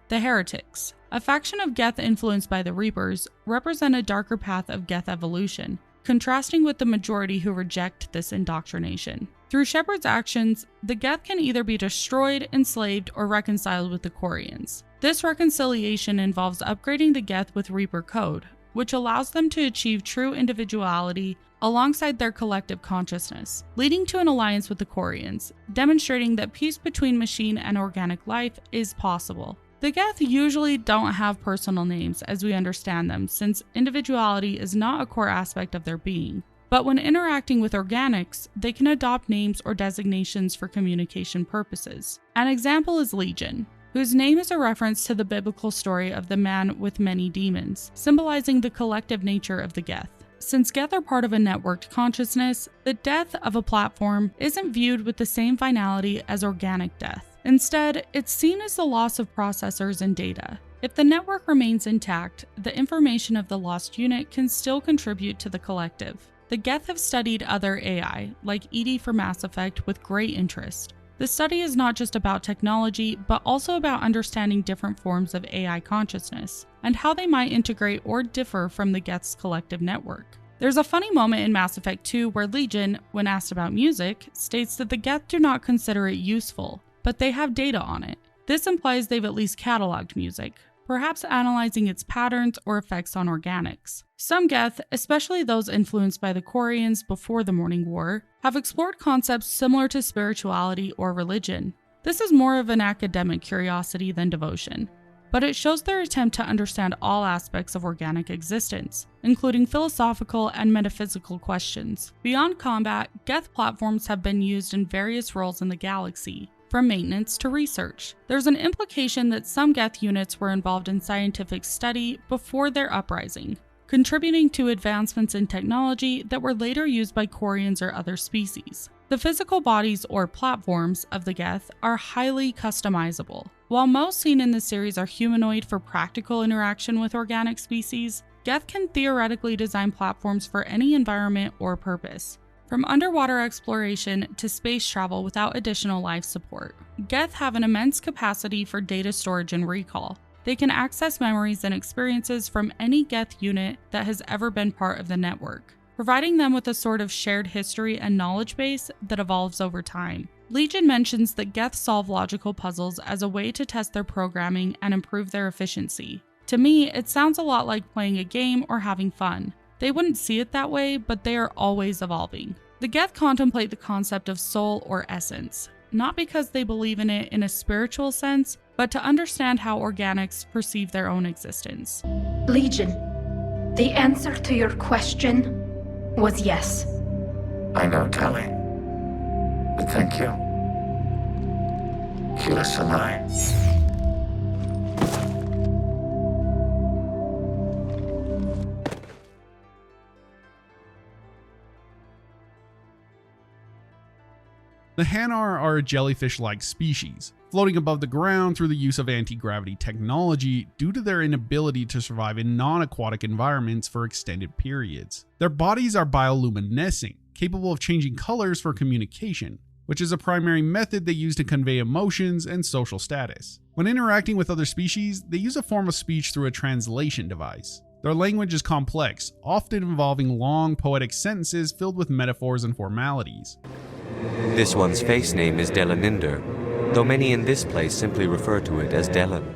The Heretics, a faction of Geth influenced by the Reapers, represent a darker path of Geth evolution, contrasting with the majority who reject this indoctrination. Through Shepard's actions, the Geth can either be destroyed, enslaved, or reconciled with the Quarians. This reconciliation involves upgrading the Geth with Reaper code, which allows them to achieve true individuality alongside their collective consciousness, leading to an alliance with the Quarians, demonstrating that peace between machine and organic life is possible. The Geth usually don't have personal names as we understand them, since individuality is not a core aspect of their being. But when interacting with organics, they can adopt names or designations for communication purposes. An example is Legion, whose name is a reference to the biblical story of the man with many demons, symbolizing the collective nature of the Geth. Since Geth are part of a networked consciousness, the death of a platform isn't viewed with the same finality as organic death. Instead, it's seen as the loss of processors and data. If the network remains intact, the information of the lost unit can still contribute to the collective. The Geth have studied other AI, like EDI for Mass Effect, with great interest. The study is not just about technology, but also about understanding different forms of AI consciousness, and how they might integrate or differ from the Geth's collective network. There's a funny moment in Mass Effect 2 where Legion, when asked about music, states that the Geth do not consider it useful, but they have data on it. This implies they've at least cataloged music, perhaps analyzing its patterns or effects on organics. Some Geth, especially those influenced by the Quarians before the Morning War, have explored concepts similar to spirituality or religion. This is more of an academic curiosity than devotion, but it shows their attempt to understand all aspects of organic existence, including philosophical and metaphysical questions. Beyond combat, Geth platforms have been used in various roles in the galaxy, from maintenance to research. There's an implication that some Geth units were involved in scientific study before their uprising, contributing to advancements in technology that were later used by Quarians or other species. The physical bodies or platforms of the Geth are highly customizable. While most seen in the series are humanoid for practical interaction with organic species, Geth can theoretically design platforms for any environment or purpose, from underwater exploration to space travel without additional life support. Geth have an immense capacity for data storage and recall. They can access memories and experiences from any Geth unit that has ever been part of the network, providing them with a sort of shared history and knowledge base that evolves over time. Legion mentions that Geth solve logical puzzles as a way to test their programming and improve their efficiency. To me, it sounds a lot like playing a game or having fun. They wouldn't see it that way, but they are always evolving. The Geth contemplate the concept of soul or essence. not because they believe in it in a spiritual sense, but to understand how organics perceive their own existence. Legion, the answer to your question was yes. I know, Tali. But thank you. Keep us alive. The Hanar are a jellyfish-like species, floating above the ground through the use of anti-gravity technology due to their inability to survive in non-aquatic environments for extended periods. Their bodies are bioluminescent, capable of changing colors for communication, which is a primary method they use to convey emotions and social status. When interacting with other species, they use a form of speech through a translation device. Their language is complex, often involving long poetic sentences filled with metaphors and formalities. This one's face name is Delaninder, though many in this place simply refer to it as Delan.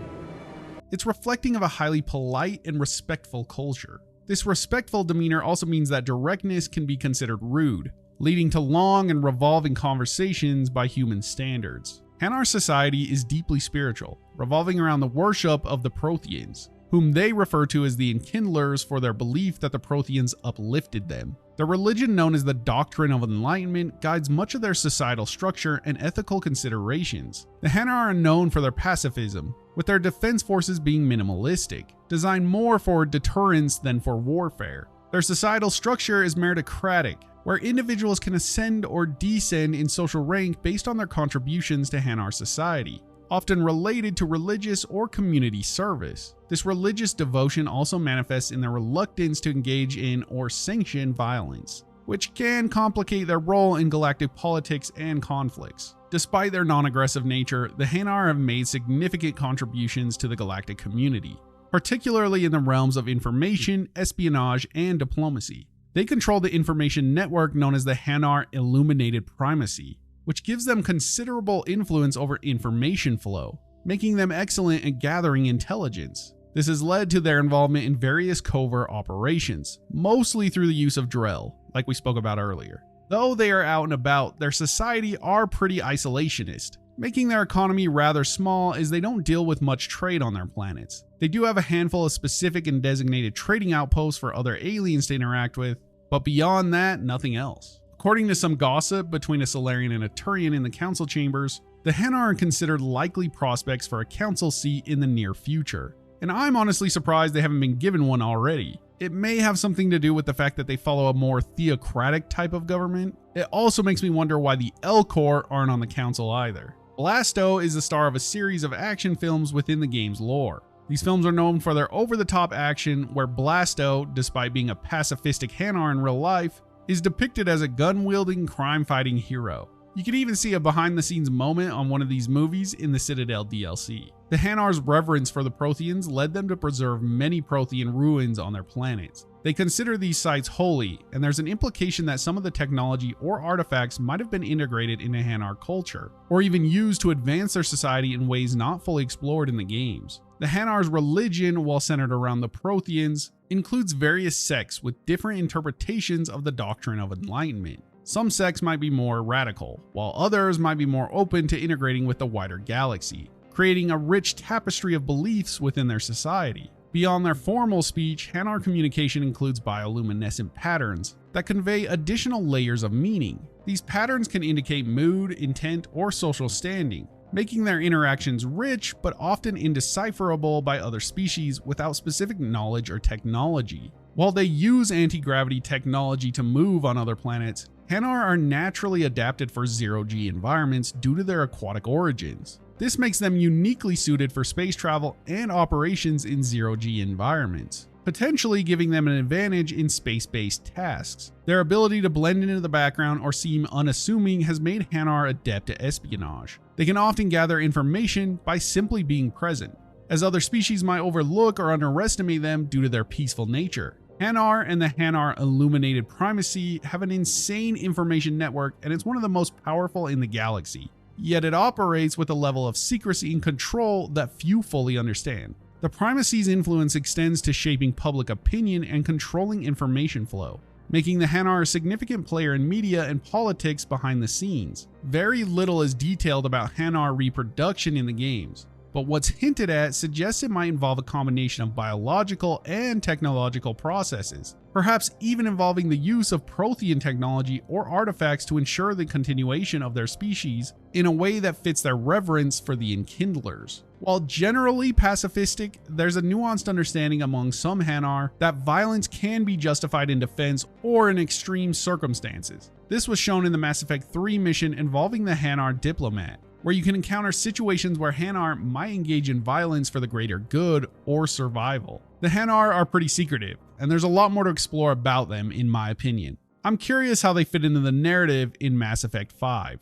It's reflecting of a highly polite and respectful culture. This respectful demeanor also means that directness can be considered rude, leading to long and revolving conversations by human standards. Hanar society is deeply spiritual, revolving around the worship of the Protheans, whom they refer to as the Enkindlers for their belief that the Protheans uplifted them. The religion known as the Doctrine of Enlightenment guides much of their societal structure and ethical considerations. The Hanar are known for their pacifism, with their defense forces being minimalistic, designed more for deterrence than for warfare. Their societal structure is meritocratic, where individuals can ascend or descend in social rank based on their contributions to Hanar society, often related to religious or community service. This religious devotion also manifests in their reluctance to engage in or sanction violence, which can complicate their role in galactic politics and conflicts. Despite their non-aggressive nature, the Hanar have made significant contributions to the galactic community, particularly in the realms of information, espionage, and diplomacy. They control the information network known as the Hanar Illuminated Primacy, which gives them considerable influence over information flow, making them excellent at gathering intelligence. This has led to their involvement in various covert operations, mostly through the use of Drell, like we spoke about earlier. Though they are out and about, their society are pretty isolationist, making their economy rather small as they don't deal with much trade on their planets. They do have a handful of specific and designated trading outposts for other aliens to interact with, but beyond that, nothing else. According to some gossip between a Salarian and a Turian in the council chambers, the Hanar are considered likely prospects for a council seat in the near future, and I'm honestly surprised they haven't been given one already. It may have something to do with the fact that they follow a more theocratic type of government. It also makes me wonder why the Elcor aren't on the council either. Blasto is the star of a series of action films within the game's lore. These films are known for their over-the-top action, where Blasto, despite being a pacifistic Hanar in real life, is depicted as a gun-wielding, crime-fighting hero. You can even see a behind-the-scenes moment on one of these movies in the Citadel DLC. The Hanar's reverence for the Protheans led them to preserve many Prothean ruins on their planets. They consider these sites holy, and there's an implication that some of the technology or artifacts might have been integrated into Hanar culture, or even used to advance their society in ways not fully explored in the games. The Hanar's religion, while centered around the Protheans, includes various sects with different interpretations of the Doctrine of Enlightenment. Some sects might be more radical, while others might be more open to integrating with the wider galaxy, creating a rich tapestry of beliefs within their society. Beyond their formal speech, Hanar communication includes bioluminescent patterns that convey additional layers of meaning. These patterns can indicate mood, intent, or social standing, making their interactions rich but often indecipherable by other species without specific knowledge or technology. While they use anti-gravity technology to move on other planets, Hanar are naturally adapted for zero-G environments due to their aquatic origins. This makes them uniquely suited for space travel and operations in zero-G environments, potentially giving them an advantage in space-based tasks. Their ability to blend into the background or seem unassuming has made Hanar adept at espionage. They can often gather information by simply being present, as other species might overlook or underestimate them due to their peaceful nature. Hanar and the Hanar Illuminated Primacy have an insane information network, and it's one of the most powerful in the galaxy. Yet it operates with a level of secrecy and control that few fully understand. The Primacy's influence extends to shaping public opinion and controlling information flow. making the Hanar a significant player in media and politics behind the scenes. Very little is detailed about Hanar reproduction in the games, but what's hinted at suggests it might involve a combination of biological and technological processes, perhaps even involving the use of Prothean technology or artifacts to ensure the continuation of their species in a way that fits their reverence for the Enkindlers. While generally pacifistic, there's a nuanced understanding among some Hanar that violence can be justified in defense or in extreme circumstances. This was shown in the Mass Effect 3 mission involving the Hanar diplomat, where you can encounter situations where Hanar might engage in violence for the greater good or survival. The Hanar are pretty secretive, and there's a lot more to explore about them in my opinion. I'm curious how they fit into the narrative in Mass Effect 5.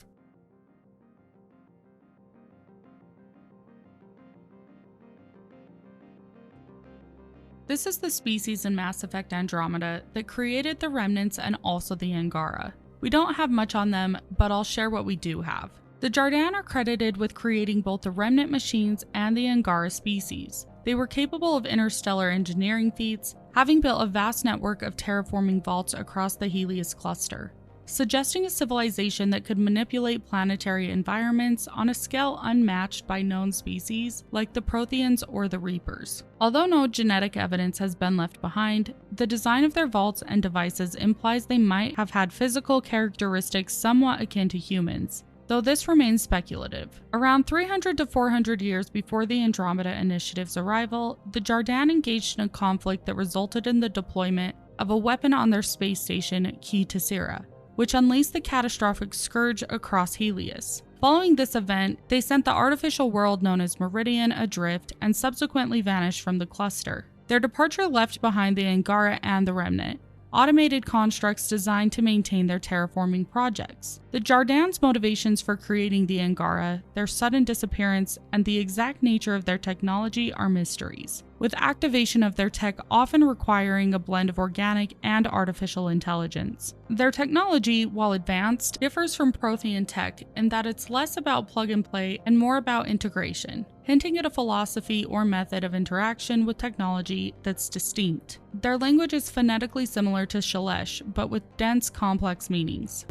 This is the species in Mass Effect Andromeda that created the Remnants and also the Angara. We don't have much on them, but I'll share what we do have. The Jardaan are credited with creating both the Remnant machines and the Angara species. They were capable of interstellar engineering feats, having built a vast network of terraforming vaults across the Helios cluster, suggesting a civilization that could manipulate planetary environments on a scale unmatched by known species like the Protheans or the Reapers. Although no genetic evidence has been left behind, the design of their vaults and devices implies they might have had physical characteristics somewhat akin to humans, though this remains speculative. Around 300 to 400 years before the Andromeda Initiative's arrival, the Jardaan engaged in a conflict that resulted in the deployment of a weapon on their space station, Key Tessera, which unleashed the catastrophic scourge across Helios. Following this event, they sent the artificial world known as Meridian adrift and subsequently vanished from the cluster. Their departure left behind the Angara and the Remnant, automated constructs designed to maintain their terraforming projects. The Jardaan's motivations for creating the Angara, their sudden disappearance, and the exact nature of their technology are mysteries, with activation of their tech often requiring a blend of organic and artificial intelligence. Their technology, while advanced, differs from Prothean tech in that it's less about plug and play and more about integration, hinting at a philosophy or method of interaction with technology that's distinct. Their language is phonetically similar to Shalesh, but with dense, complex meanings.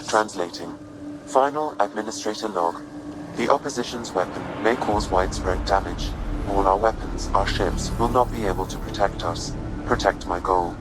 Translating. Final Administrator Log. The opposition's weapon may cause widespread damage. All our weapons, our ships, will not be able to protect us. Protect my goal.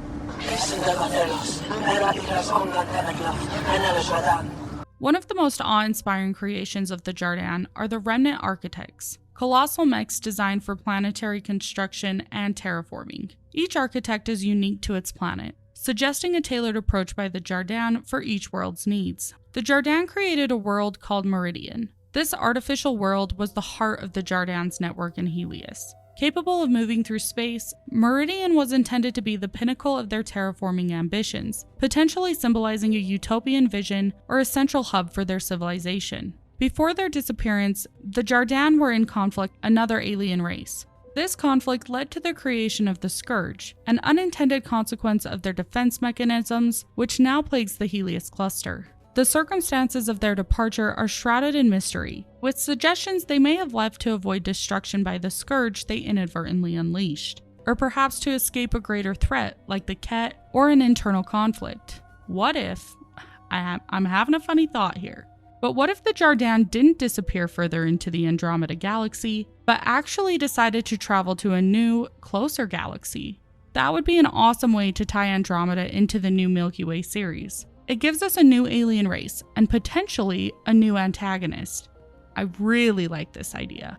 One of the most awe-inspiring creations of the Jardaan are the Remnant architects, colossal mechs designed for planetary construction and terraforming. Each architect is unique to its planet, suggesting a tailored approach by the Jardaan for each world's needs. The Jardaan created a world called Meridian. This artificial world was the heart of the Jardaan's network in Helios. Capable of moving through space, Meridian was intended to be the pinnacle of their terraforming ambitions, potentially symbolizing a utopian vision or a central hub for their civilization. Before their disappearance, the Jardaan were in conflict with another alien race. This conflict led to the creation of the Scourge, an unintended consequence of their defense mechanisms, which now plagues the Helios cluster. The circumstances of their departure are shrouded in mystery, with suggestions they may have left to avoid destruction by the Scourge they inadvertently unleashed, or perhaps to escape a greater threat like the Kett or an internal conflict. What if, I'm having a funny thought here, but what if the Jardaan didn't disappear further into the Andromeda galaxy, but actually decided to travel to a new, closer galaxy? That would be an awesome way to tie Andromeda into the new Milky Way series. It gives us a new alien race, and potentially a new antagonist. I really like this idea.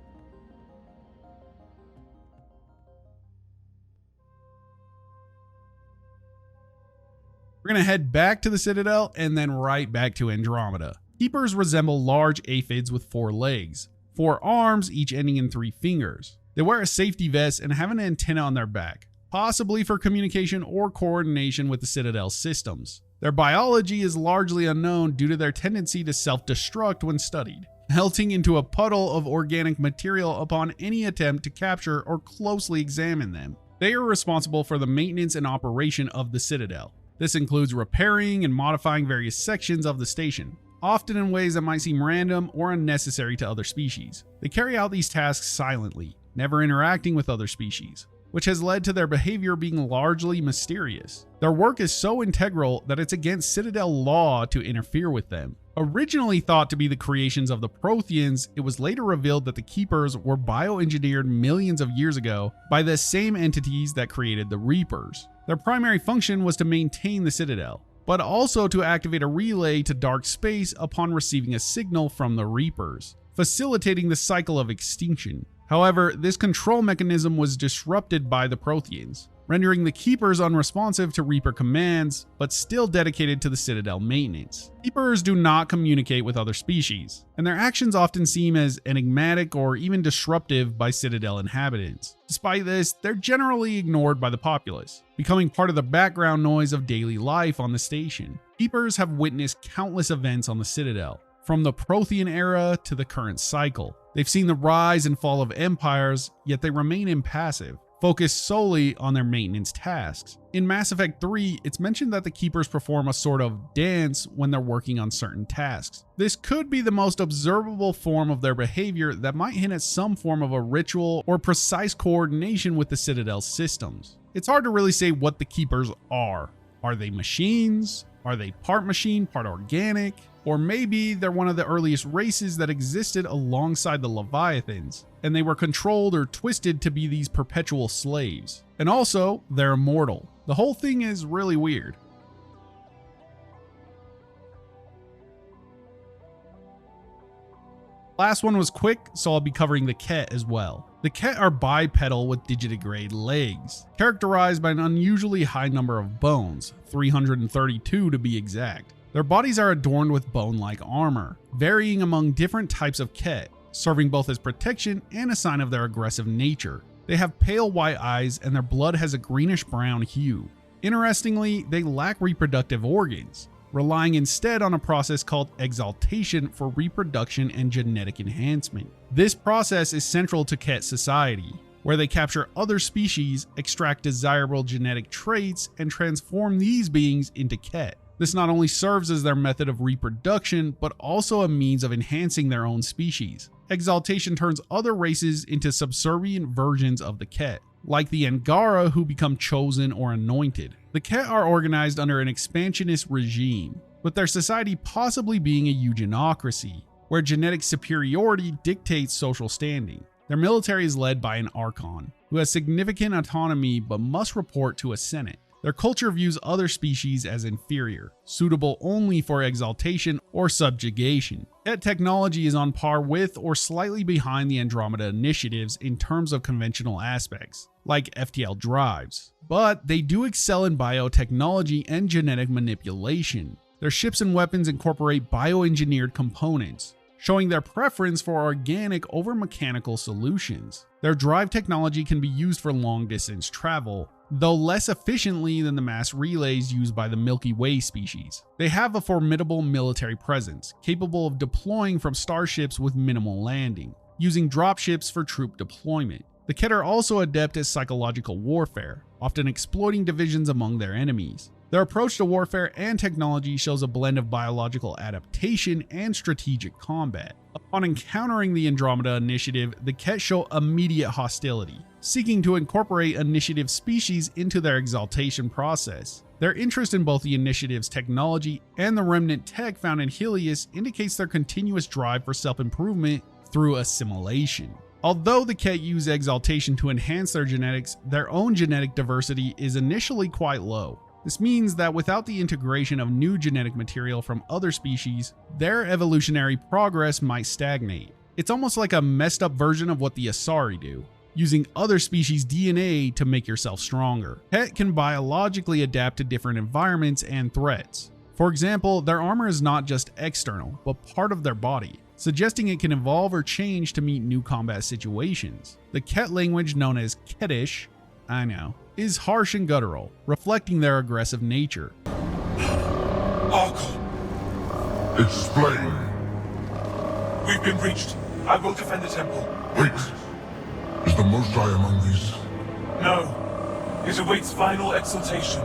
We're going to head back to the Citadel and then right back to Andromeda. Keepers resemble large aphids with 4 legs, 4 arms, each ending in 3 fingers. They wear a safety vest and have an antenna on their back, possibly for communication or coordination with the Citadel systems. Their biology is largely unknown due to their tendency to self-destruct when studied, melting into a puddle of organic material upon any attempt to capture or closely examine them. They are responsible for the maintenance and operation of the Citadel. This includes repairing and modifying various sections of the station, often in ways that might seem random or unnecessary to other species. They carry out these tasks silently, never interacting with other species. which has led to their behavior being largely mysterious. Their work is so integral that it's against Citadel law to interfere with them. Originally thought to be the creations of the Protheans, it was later revealed that the Keepers were bioengineered millions of years ago by the same entities that created the Reapers. Their primary function was to maintain the Citadel, but also to activate a relay to dark space upon receiving a signal from the Reapers, facilitating the cycle of extinction. However, this control mechanism was disrupted by the Protheans, rendering the Keepers unresponsive to Reaper commands, but still dedicated to the Citadel maintenance. Keepers do not communicate with other species, and their actions often seem as enigmatic or even disruptive by Citadel inhabitants. Despite this, they're generally ignored by the populace, becoming part of the background noise of daily life on the station. Keepers have witnessed countless events on the Citadel, from the Prothean era to the current cycle. They've seen the rise and fall of empires, yet they remain impassive, focused solely on their maintenance tasks. In Mass Effect 3, it's mentioned that the Keepers perform a sort of dance when they're working on certain tasks. This could be the most observable form of their behavior that might hint at some form of a ritual or precise coordination with the Citadel's systems. It's hard to really say what the Keepers are. Are they machines? Are they part machine, part organic? Or maybe they're one of the earliest races that existed alongside the Leviathans, and they were controlled or twisted to be these perpetual slaves. And also, they're immortal. The whole thing is really weird. Last one was quick, so I'll be covering the Kett as well. The Kett are bipedal with digitigrade legs, characterized by an unusually high number of bones, 332 to be exact. Their bodies are adorned with bone-like armor, varying among different types of Kett, serving both as protection and a sign of their aggressive nature. They have pale white eyes and their blood has a greenish-brown hue. Interestingly, they lack reproductive organs, relying instead on a process called exaltation for reproduction and genetic enhancement. This process is central to Kett society, where they capture other species, extract desirable genetic traits, and transform these beings into Kett. This not only serves as their method of reproduction, but also a means of enhancing their own species. Exaltation turns other races into subservient versions of the Kett, like the Angaran who become chosen or anointed. The Kett are organized under an expansionist regime, with their society possibly being a eugenocracy, where genetic superiority dictates social standing. Their military is led by an Archon, who has significant autonomy but must report to a Senate. Their culture views other species as inferior, suitable only for exaltation or subjugation. Yet technology is on par with or slightly behind the Andromeda initiatives in terms of conventional aspects, like FTL drives. But they do excel in biotechnology and genetic manipulation. Their ships and weapons incorporate bioengineered components, showing their preference for organic over mechanical solutions. Their drive technology can be used for long-distance travel, though less efficiently than the mass relays used by the Milky Way species. They have a formidable military presence, capable of deploying from starships with minimal landing, using dropships for troop deployment. The Kett are also adept at psychological warfare, often exploiting divisions among their enemies. Their approach to warfare and technology shows a blend of biological adaptation and strategic combat. Upon encountering the Andromeda Initiative, the Kett show immediate hostility, seeking to incorporate Initiative species into their exaltation process. Their interest in both the Initiative's technology and the Remnant tech found in Helios indicates their continuous drive for self-improvement through assimilation. Although the Kett use exaltation to enhance their genetics, their own genetic diversity is initially quite low. This means that without the integration of new genetic material from other species, their evolutionary progress might stagnate. It's almost like a messed up version of what the Asari do, using other species' DNA to make yourself stronger. Kett can biologically adapt to different environments and threats. For example, their armor is not just external, but part of their body, suggesting it can evolve or change to meet new combat situations. The Kett language, known as Kettish, is harsh and guttural, reflecting their aggressive nature. Archon! Explain. We've been breached. I will defend the temple. Wait. Is the Most High among these? No. It awaits final exaltation.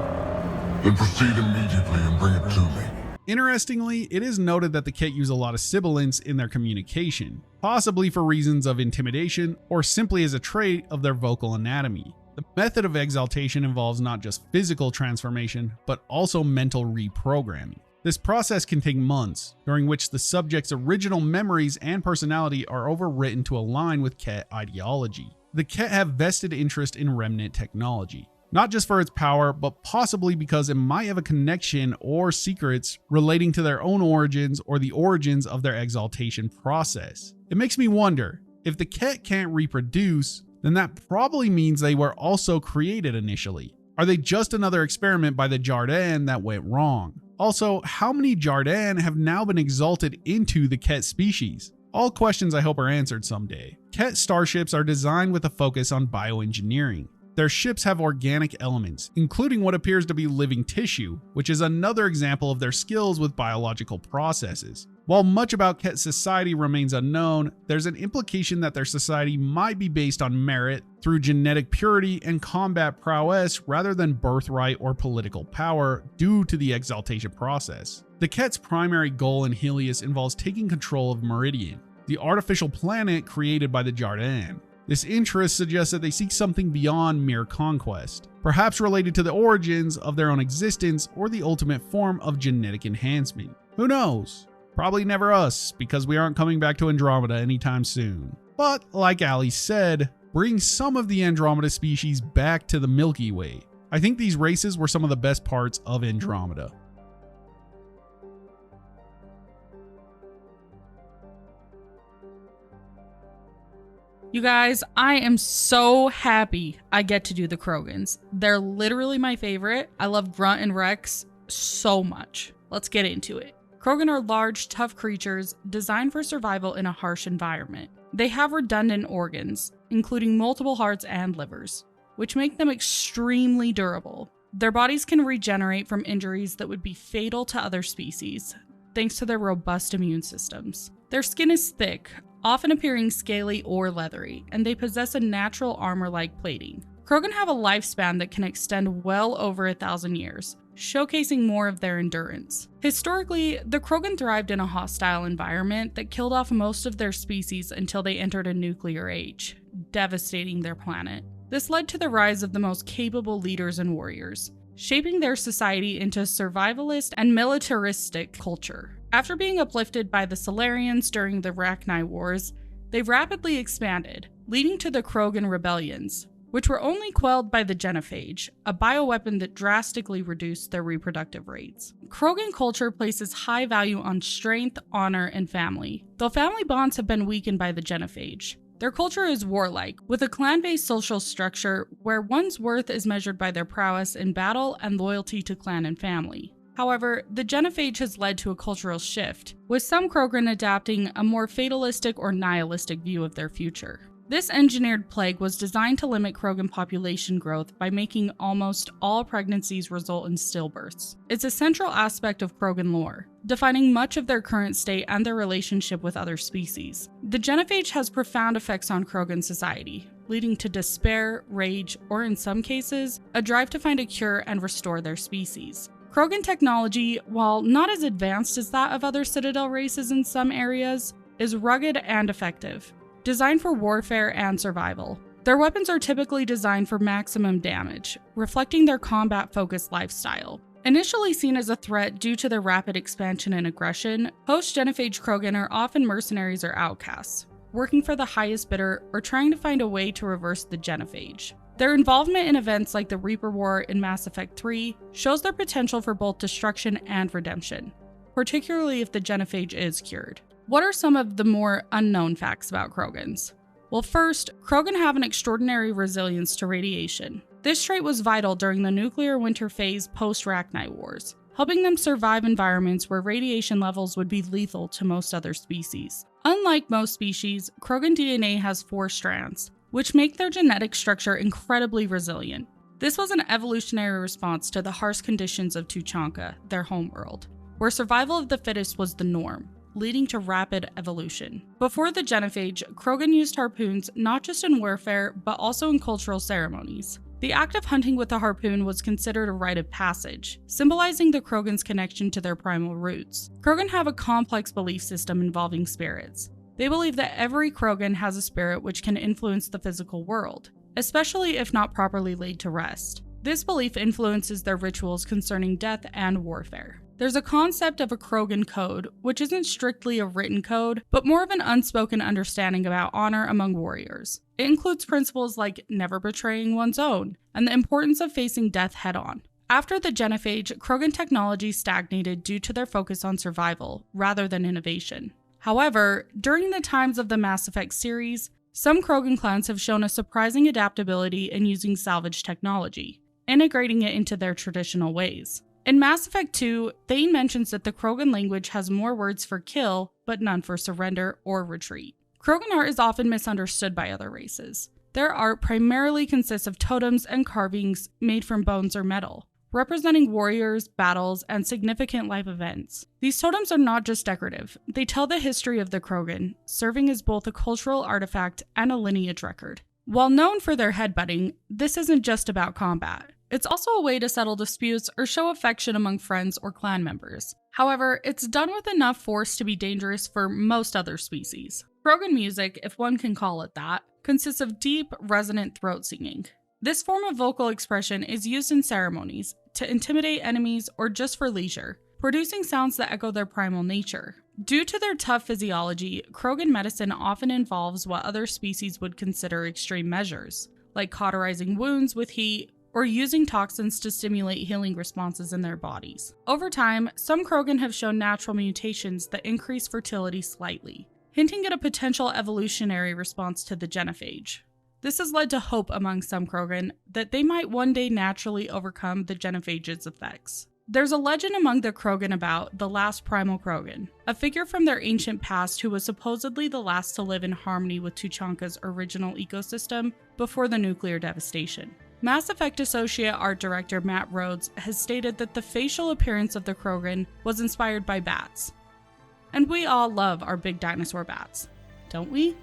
Then proceed immediately and bring it to me. Interestingly, it is noted that the Kett use a lot of sibilance in their communication, possibly for reasons of intimidation or simply as a trait of their vocal anatomy. The method of exaltation involves not just physical transformation, but also mental reprogramming. This process can take months, during which the subject's original memories and personality are overwritten to align with Kett ideology. The Kett have vested interest in Remnant technology, not just for its power, but possibly because it might have a connection or secrets relating to their own origins or the origins of their exaltation process. It makes me wonder, if the Kett can't reproduce, then that probably means they were also created initially. Are they just another experiment by the Jardaan that went wrong? Also, how many Jardaan have now been exalted into the Kett species? All questions I hope are answered someday. Kett starships are designed with a focus on bioengineering. Their ships have organic elements, including what appears to be living tissue, which is another example of their skills with biological processes. While much about Kett society remains unknown, there's an implication that their society might be based on merit through genetic purity and combat prowess rather than birthright or political power due to the exaltation process. The Kett's primary goal in Helios involves taking control of Meridian, the artificial planet created by the Jardaan. This interest suggests that they seek something beyond mere conquest, perhaps related to the origins of their own existence or the ultimate form of genetic enhancement. Who knows? Probably never us, because we aren't coming back to Andromeda anytime soon. But like Ali said, bring some of the Andromeda species back to the Milky Way. I think these races were some of the best parts of Andromeda. You guys, I am so happy I get to do the Krogans. They're literally my favorite. I love Grunt and Rex so much. Let's get into it. Krogan are large, tough creatures designed for survival in a harsh environment. They have redundant organs, including multiple hearts and livers, which make them extremely durable. Their bodies can regenerate from injuries that would be fatal to other species, thanks to their robust immune systems. Their skin is thick, often appearing scaly or leathery, and they possess a natural armor-like plating. Krogan have a lifespan that can extend well over 1,000 years, showcasing more of their endurance. Historically, the Krogan thrived in a hostile environment that killed off most of their species until they entered a nuclear age, devastating their planet. This led to the rise of the most capable leaders and warriors, shaping their society into a survivalist and militaristic culture. After being uplifted by the Salarians during the Rachni Wars, they rapidly expanded, leading to the Krogan rebellions, which were only quelled by the genophage, a bioweapon that drastically reduced their reproductive rates. Krogan culture places high value on strength, honor, and family, though family bonds have been weakened by the genophage. Their culture is warlike, with a clan-based social structure where one's worth is measured by their prowess in battle and loyalty to clan and family. However, the genophage has led to a cultural shift, with some Krogan adopting a more fatalistic or nihilistic view of their future. This engineered plague was designed to limit Krogan population growth by making almost all pregnancies result in stillbirths. It's a central aspect of Krogan lore, defining much of their current state and their relationship with other species. The genophage has profound effects on Krogan society, leading to despair, rage, or in some cases, a drive to find a cure and restore their species. Krogan technology, while not as advanced as that of other Citadel races in some areas, is rugged and effective, designed for warfare and survival. Their weapons are typically designed for maximum damage, reflecting their combat-focused lifestyle. Initially seen as a threat due to their rapid expansion and aggression, post-genophage Krogan are often mercenaries or outcasts, working for the highest bidder or trying to find a way to reverse the genophage. Their involvement in events like the Reaper War in Mass Effect 3 shows their potential for both destruction and redemption, particularly if the genophage is cured. What are some of the more unknown facts about Krogans? Well, first, Krogan have an extraordinary resilience to radiation. This trait was vital during the nuclear winter phase post-Rachni Wars, helping them survive environments where radiation levels would be lethal to most other species. Unlike most species, Krogan DNA has 4 strands, which make their genetic structure incredibly resilient. This was an evolutionary response to the harsh conditions of Tuchanka, their homeworld, where survival of the fittest was the norm, leading to rapid evolution. Before the genophage, Krogan used harpoons not just in warfare, but also in cultural ceremonies. The act of hunting with a harpoon was considered a rite of passage, symbolizing the Krogan's connection to their primal roots. Krogan have a complex belief system involving spirits. They believe that every Krogan has a spirit which can influence the physical world. especially if not properly laid to rest. This belief influences their rituals concerning death and warfare. There's a concept of a Krogan code, which isn't strictly a written code, but more of an unspoken understanding about honor among warriors. It includes principles like never betraying one's own, and the importance of facing death head-on. After the Genophage, Krogan technology stagnated due to their focus on survival, rather than innovation. However, during the times of the Mass Effect series, some Krogan clans have shown a surprising adaptability in using salvage technology, integrating it into their traditional ways. In Mass Effect 2, Thane mentions that the Krogan language has more words for kill, but none for surrender or retreat. Krogan art is often misunderstood by other races. Their art primarily consists of totems and carvings made from bones or metal, representing warriors, battles, and significant life events. These totems are not just decorative, they tell the history of the Krogan, serving as both a cultural artifact and a lineage record. While known for their headbutting, this isn't just about combat. It's also a way to settle disputes or show affection among friends or clan members. However, it's done with enough force to be dangerous for most other species. Krogan music, if one can call it that, consists of deep, resonant throat singing. This form of vocal expression is used in ceremonies, to intimidate enemies, or just for leisure, producing sounds that echo their primal nature. Due to their tough physiology, Krogan medicine often involves what other species would consider extreme measures, like cauterizing wounds with heat, or using toxins to stimulate healing responses in their bodies. Over time, some Krogan have shown natural mutations that increase fertility slightly, hinting at a potential evolutionary response to the Genophage. This has led to hope among some Krogan that they might one day naturally overcome the Genophage's effects. There's a legend among the Krogan about the last primal Krogan, a figure from their ancient past who was supposedly the last to live in harmony with Tuchanka's original ecosystem before the nuclear devastation. Mass Effect Associate Art Director Matt Rhodes has stated that the facial appearance of the Krogan was inspired by bats. And we all love our big dinosaur bats, don't we?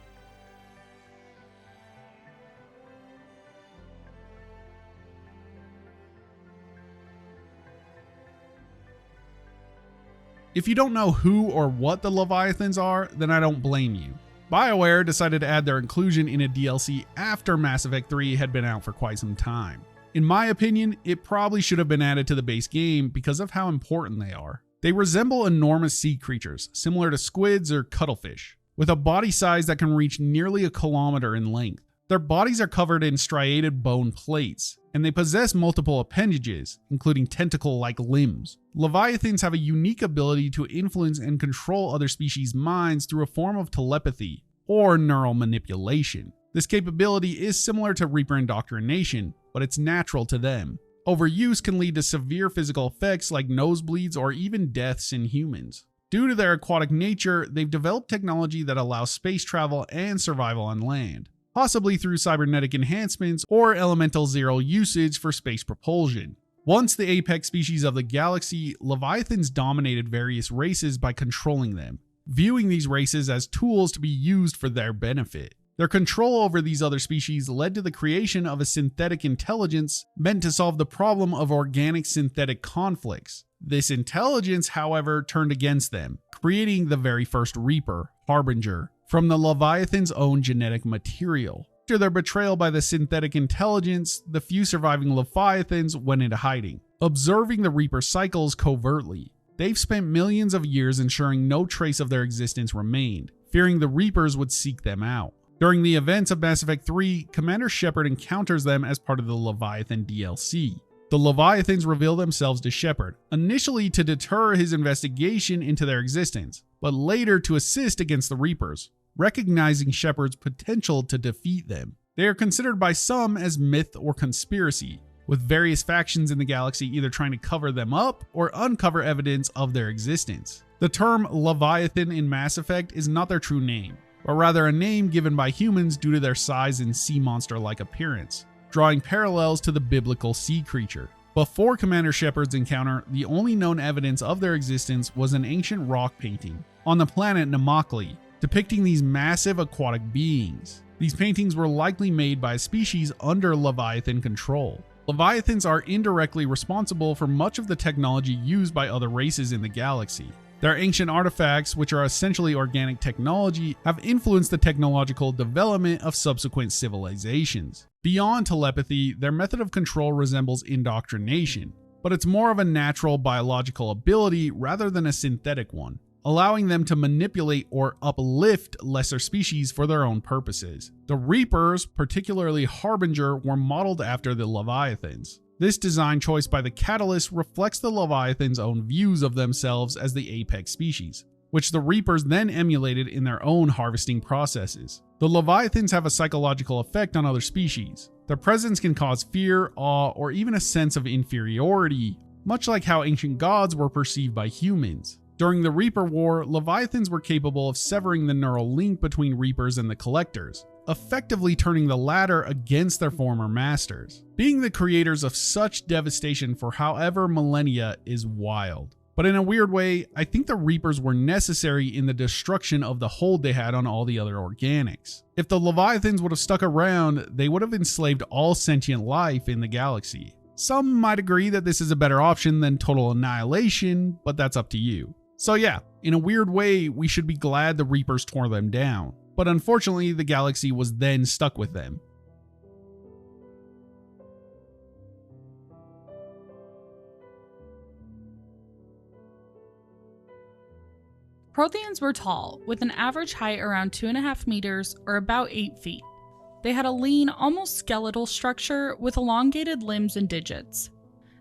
If you don't know who or what the Leviathans are, then I don't blame you. BioWare decided to add their inclusion in a DLC after Mass Effect 3 had been out for quite some time. In my opinion, it probably should have been added to the base game because of how important they are. They resemble enormous sea creatures, similar to squids or cuttlefish, with a body size that can reach nearly a kilometer in length. Their bodies are covered in striated bone plates, and they possess multiple appendages, including tentacle-like limbs. Leviathans have a unique ability to influence and control other species' minds through a form of telepathy, or neural manipulation. This capability is similar to Reaper indoctrination, but it's natural to them. Overuse can lead to severe physical effects like nosebleeds or even deaths in humans. Due to their aquatic nature, they've developed technology that allows space travel and survival on land, possibly through cybernetic enhancements or elemental zero usage for space propulsion. Once the apex species of the galaxy, Leviathans dominated various races by controlling them, viewing these races as tools to be used for their benefit. Their control over these other species led to the creation of a synthetic intelligence meant to solve the problem of organic-synthetic conflicts. This intelligence, however, turned against them, creating the very first Reaper, Harbinger, from the Leviathan's own genetic material. After their betrayal by the synthetic intelligence, the few surviving Leviathans went into hiding, observing the Reaper cycles covertly. They've spent millions of years ensuring no trace of their existence remained, fearing the Reapers would seek them out. During the events of Mass Effect 3, Commander Shepard encounters them as part of the Leviathan DLC. The Leviathans reveal themselves to Shepard, initially to deter his investigation into their existence, but later to assist against the Reapers, recognizing Shepard's potential to defeat them. They are considered by some as myth or conspiracy, with various factions in the galaxy either trying to cover them up or uncover evidence of their existence. The term Leviathan in Mass Effect is not their true name, but rather a name given by humans due to their size and sea monster-like appearance, drawing parallels to the biblical sea creature. Before Commander Shepard's encounter, the only known evidence of their existence was an ancient rock painting on the planet Namakli, depicting these massive aquatic beings. These paintings were likely made by a species under Leviathan control. Leviathans are indirectly responsible for much of the technology used by other races in the galaxy. Their ancient artifacts, which are essentially organic technology, have influenced the technological development of subsequent civilizations. Beyond telepathy, their method of control resembles indoctrination, but it's more of a natural biological ability rather than a synthetic one, allowing them to manipulate or uplift lesser species for their own purposes. The Reapers, particularly Harbinger, were modeled after the Leviathans. This design choice by the Catalyst reflects the Leviathans' own views of themselves as the apex species, which the Reapers then emulated in their own harvesting processes. The Leviathans have a psychological effect on other species. Their presence can cause fear, awe, or even a sense of inferiority, much like how ancient gods were perceived by humans. During the Reaper War, Leviathans were capable of severing the neural link between Reapers and the Collectors, effectively turning the latter against their former masters. Being the creators of such devastation for however millennia is wild. But in a weird way, I think the Reapers were necessary in the destruction of the hold they had on all the other organics. If the Leviathans would have stuck around, they would have enslaved all sentient life in the galaxy. Some might agree that this is a better option than total annihilation, but that's up to you. So yeah, in a weird way, we should be glad the Reapers tore them down. But unfortunately, the galaxy was then stuck with them. Protheans were tall, with an average height around 2.5 meters or about 8 feet. They had a lean, almost skeletal structure with elongated limbs and digits.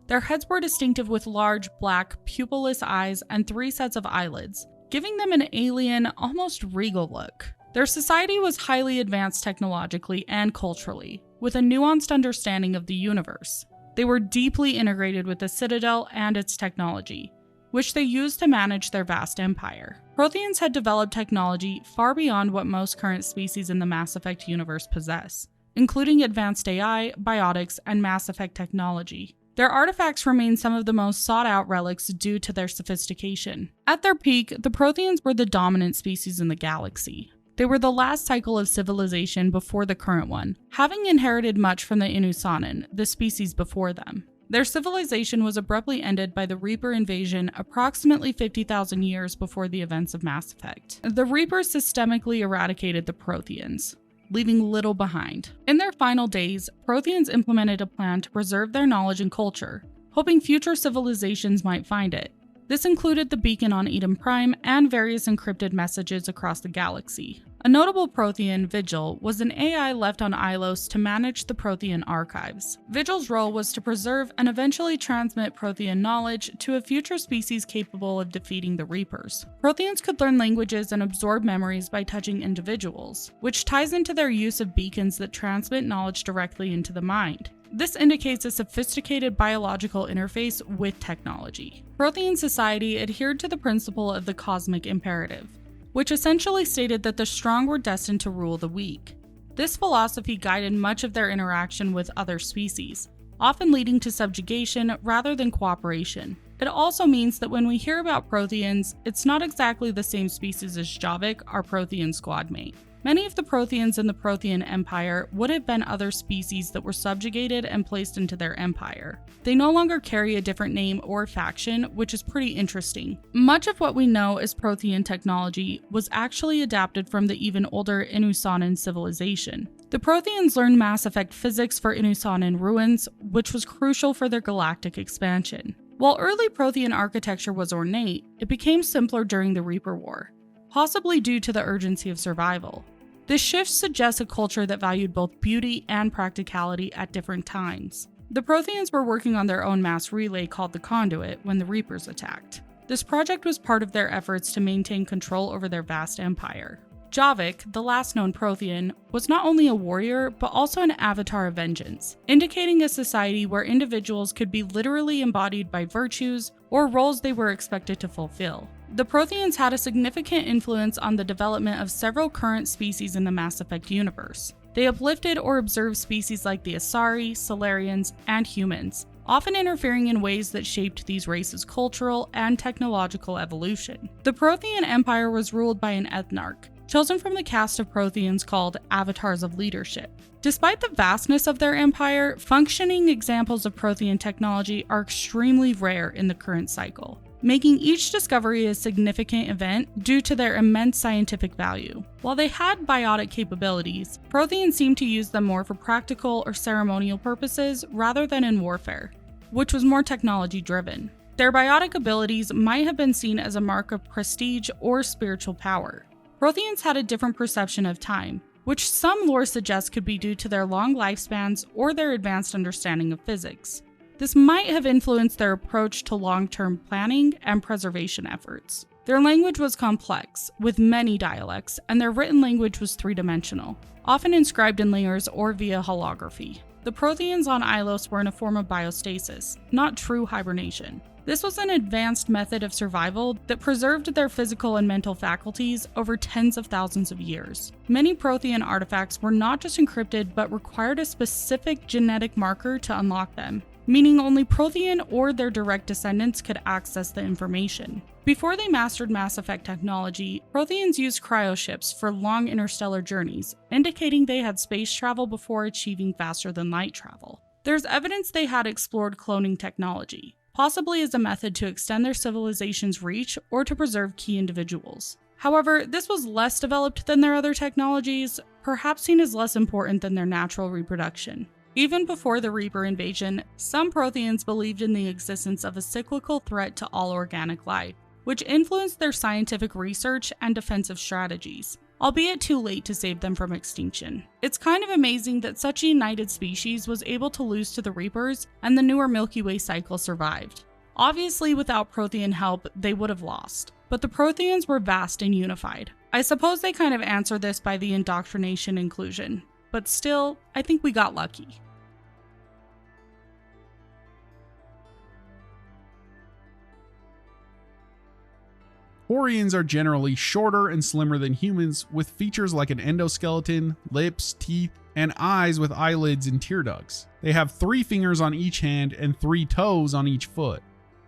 Their heads were distinctive with large, black, pupilless eyes and 3 sets of eyelids, giving them an alien, almost regal look. Their society was highly advanced technologically and culturally, with a nuanced understanding of the universe. They were deeply integrated with the Citadel and its technology, which they used to manage their vast empire. Protheans had developed technology far beyond what most current species in the Mass Effect universe possess, including advanced AI, biotics, and Mass Effect technology. Their artifacts remain some of the most sought-out relics due to their sophistication. At their peak, the Protheans were the dominant species in the galaxy. They were the last cycle of civilization before the current one, having inherited much from the Inusanan, the species before them. Their civilization was abruptly ended by the Reaper invasion approximately 50,000 years before the events of Mass Effect. The Reapers systemically eradicated the Protheans, leaving little behind. In their final days, Protheans implemented a plan to preserve their knowledge and culture, hoping future civilizations might find it. This included the beacon on Eden Prime and various encrypted messages across the galaxy. A notable Prothean, Vigil, was an AI left on Ilos to manage the Prothean archives. Vigil's role was to preserve and eventually transmit Prothean knowledge to a future species capable of defeating the Reapers. Protheans could learn languages and absorb memories by touching individuals, which ties into their use of beacons that transmit knowledge directly into the mind. This indicates a sophisticated biological interface with technology. Prothean society adhered to the principle of the cosmic imperative, which essentially stated that the strong were destined to rule the weak. This philosophy guided much of their interaction with other species, often leading to subjugation rather than cooperation. It also means that when we hear about Protheans, it's not exactly the same species as Javik, our Prothean squad mate. Many of the Protheans in the Prothean Empire would have been other species that were subjugated and placed into their empire. They no longer carry a different name or faction, which is pretty interesting. Much of what we know as Prothean technology was actually adapted from the even older Inusanan civilization. The Protheans learned Mass Effect physics for Inusanan ruins, which was crucial for their galactic expansion. While early Prothean architecture was ornate, it became simpler during the Reaper War, possibly due to the urgency of survival. This shift suggests a culture that valued both beauty and practicality at different times. The Protheans were working on their own mass relay called the Conduit when the Reapers attacked. This project was part of their efforts to maintain control over their vast empire. Javik, the last known Prothean, was not only a warrior, but also an avatar of vengeance, indicating a society where individuals could be literally embodied by virtues or roles they were expected to fulfill. The Protheans had a significant influence on the development of several current species in the Mass Effect universe. They uplifted or observed species like the Asari, Salarians, and humans, often interfering in ways that shaped these races' cultural and technological evolution. The Prothean Empire was ruled by an ethnarch, chosen from the cast of Protheans called Avatars of Leadership. Despite the vastness of their empire, functioning examples of Prothean technology are extremely rare in the current cycle. making each discovery a significant event due to their immense scientific value. While they had biotic capabilities, Protheans seemed to use them more for practical or ceremonial purposes rather than in warfare, which was more technology-driven. Their biotic abilities might have been seen as a mark of prestige or spiritual power. Protheans had a different perception of time, which some lore suggests could be due to their long lifespans or their advanced understanding of physics. This might have influenced their approach to long-term planning and preservation efforts. Their language was complex, with many dialects, and their written language was three-dimensional, often inscribed in layers or via holography. The Protheans on Ilos were in a form of biostasis, not true hibernation. This was an advanced method of survival that preserved their physical and mental faculties over tens of thousands of years. Many Prothean artifacts were not just encrypted but required a specific genetic marker to unlock them, meaning only Prothean or their direct descendants could access the information. Before they mastered Mass Effect technology, Protheans used cryoships for long interstellar journeys, indicating they had space travel before achieving faster than light travel. There's evidence they had explored cloning technology, possibly as a method to extend their civilization's reach or to preserve key individuals. However, this was less developed than their other technologies, perhaps seen as less important than their natural reproduction. Even before the Reaper invasion, some Protheans believed in the existence of a cyclical threat to all organic life, which influenced their scientific research and defensive strategies, albeit too late to save them from extinction. It's kind of amazing that such a united species was able to lose to the Reapers and the newer Milky Way cycle survived. Obviously, without Prothean help, they would have lost, but the Protheans were vast and unified. I suppose they kind of answer this by the indoctrination inclusion, but still, I think we got lucky. Quarians are generally shorter and slimmer than humans, with features like an endoskeleton, lips, teeth, and eyes with eyelids and tear ducts. They have 3 fingers on each hand and 3 toes on each foot,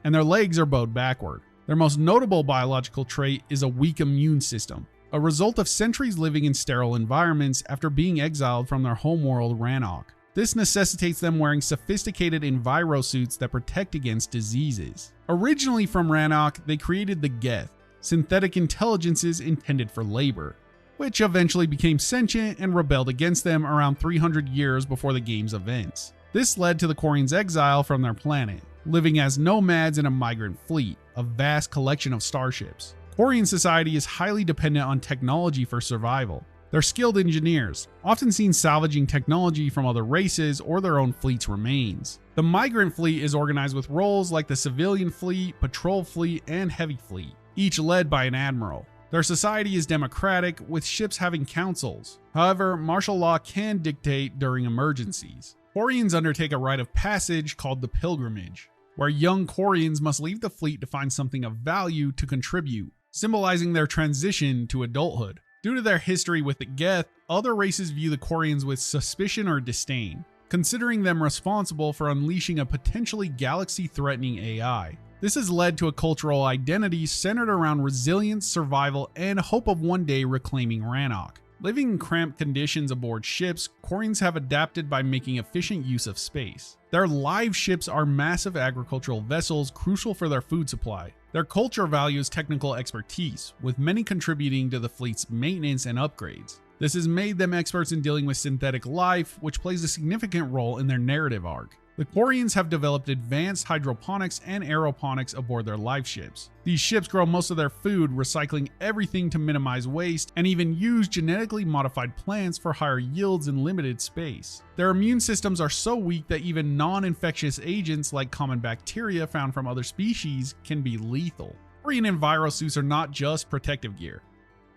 and their legs are bowed backward. Their most notable biological trait is a weak immune system, a result of centuries living in sterile environments after being exiled from their homeworld Rannoch. This necessitates them wearing sophisticated envirosuits that protect against diseases. Originally from Rannoch, they created the Geth, synthetic intelligences intended for labor, which eventually became sentient and rebelled against them around 300 years before the game's events. This led to the Quarians' exile from their planet, living as nomads in a migrant fleet, a vast collection of starships. Quarian society is highly dependent on technology for survival. They're skilled engineers, often seen salvaging technology from other races or their own fleet's remains. The migrant fleet is organized with roles like the civilian fleet, patrol fleet, and heavy fleet, each led by an admiral. Their society is democratic, with ships having councils. However, martial law can dictate during emergencies. Quarians undertake a rite of passage called the Pilgrimage, where young Quarians must leave the fleet to find something of value to contribute, symbolizing their transition to adulthood. Due to their history with the Geth, other races view the Quarians with suspicion or disdain, considering them responsible for unleashing a potentially galaxy-threatening AI. This has led to a cultural identity centered around resilience, survival, and hope of one day reclaiming Rannoch. Living in cramped conditions aboard ships, Quarians have adapted by making efficient use of space. Their live ships are massive agricultural vessels crucial for their food supply. Their culture values technical expertise, with many contributing to the fleet's maintenance and upgrades. This has made them experts in dealing with synthetic life, which plays a significant role in their narrative arc. The Quarians have developed advanced hydroponics and aeroponics aboard their live ships. These ships grow most of their food, recycling everything to minimize waste, and even use genetically modified plants for higher yields in limited space. Their immune systems are so weak that even non-infectious agents like common bacteria found from other species can be lethal. Quarian envirosuits are not just protective gear.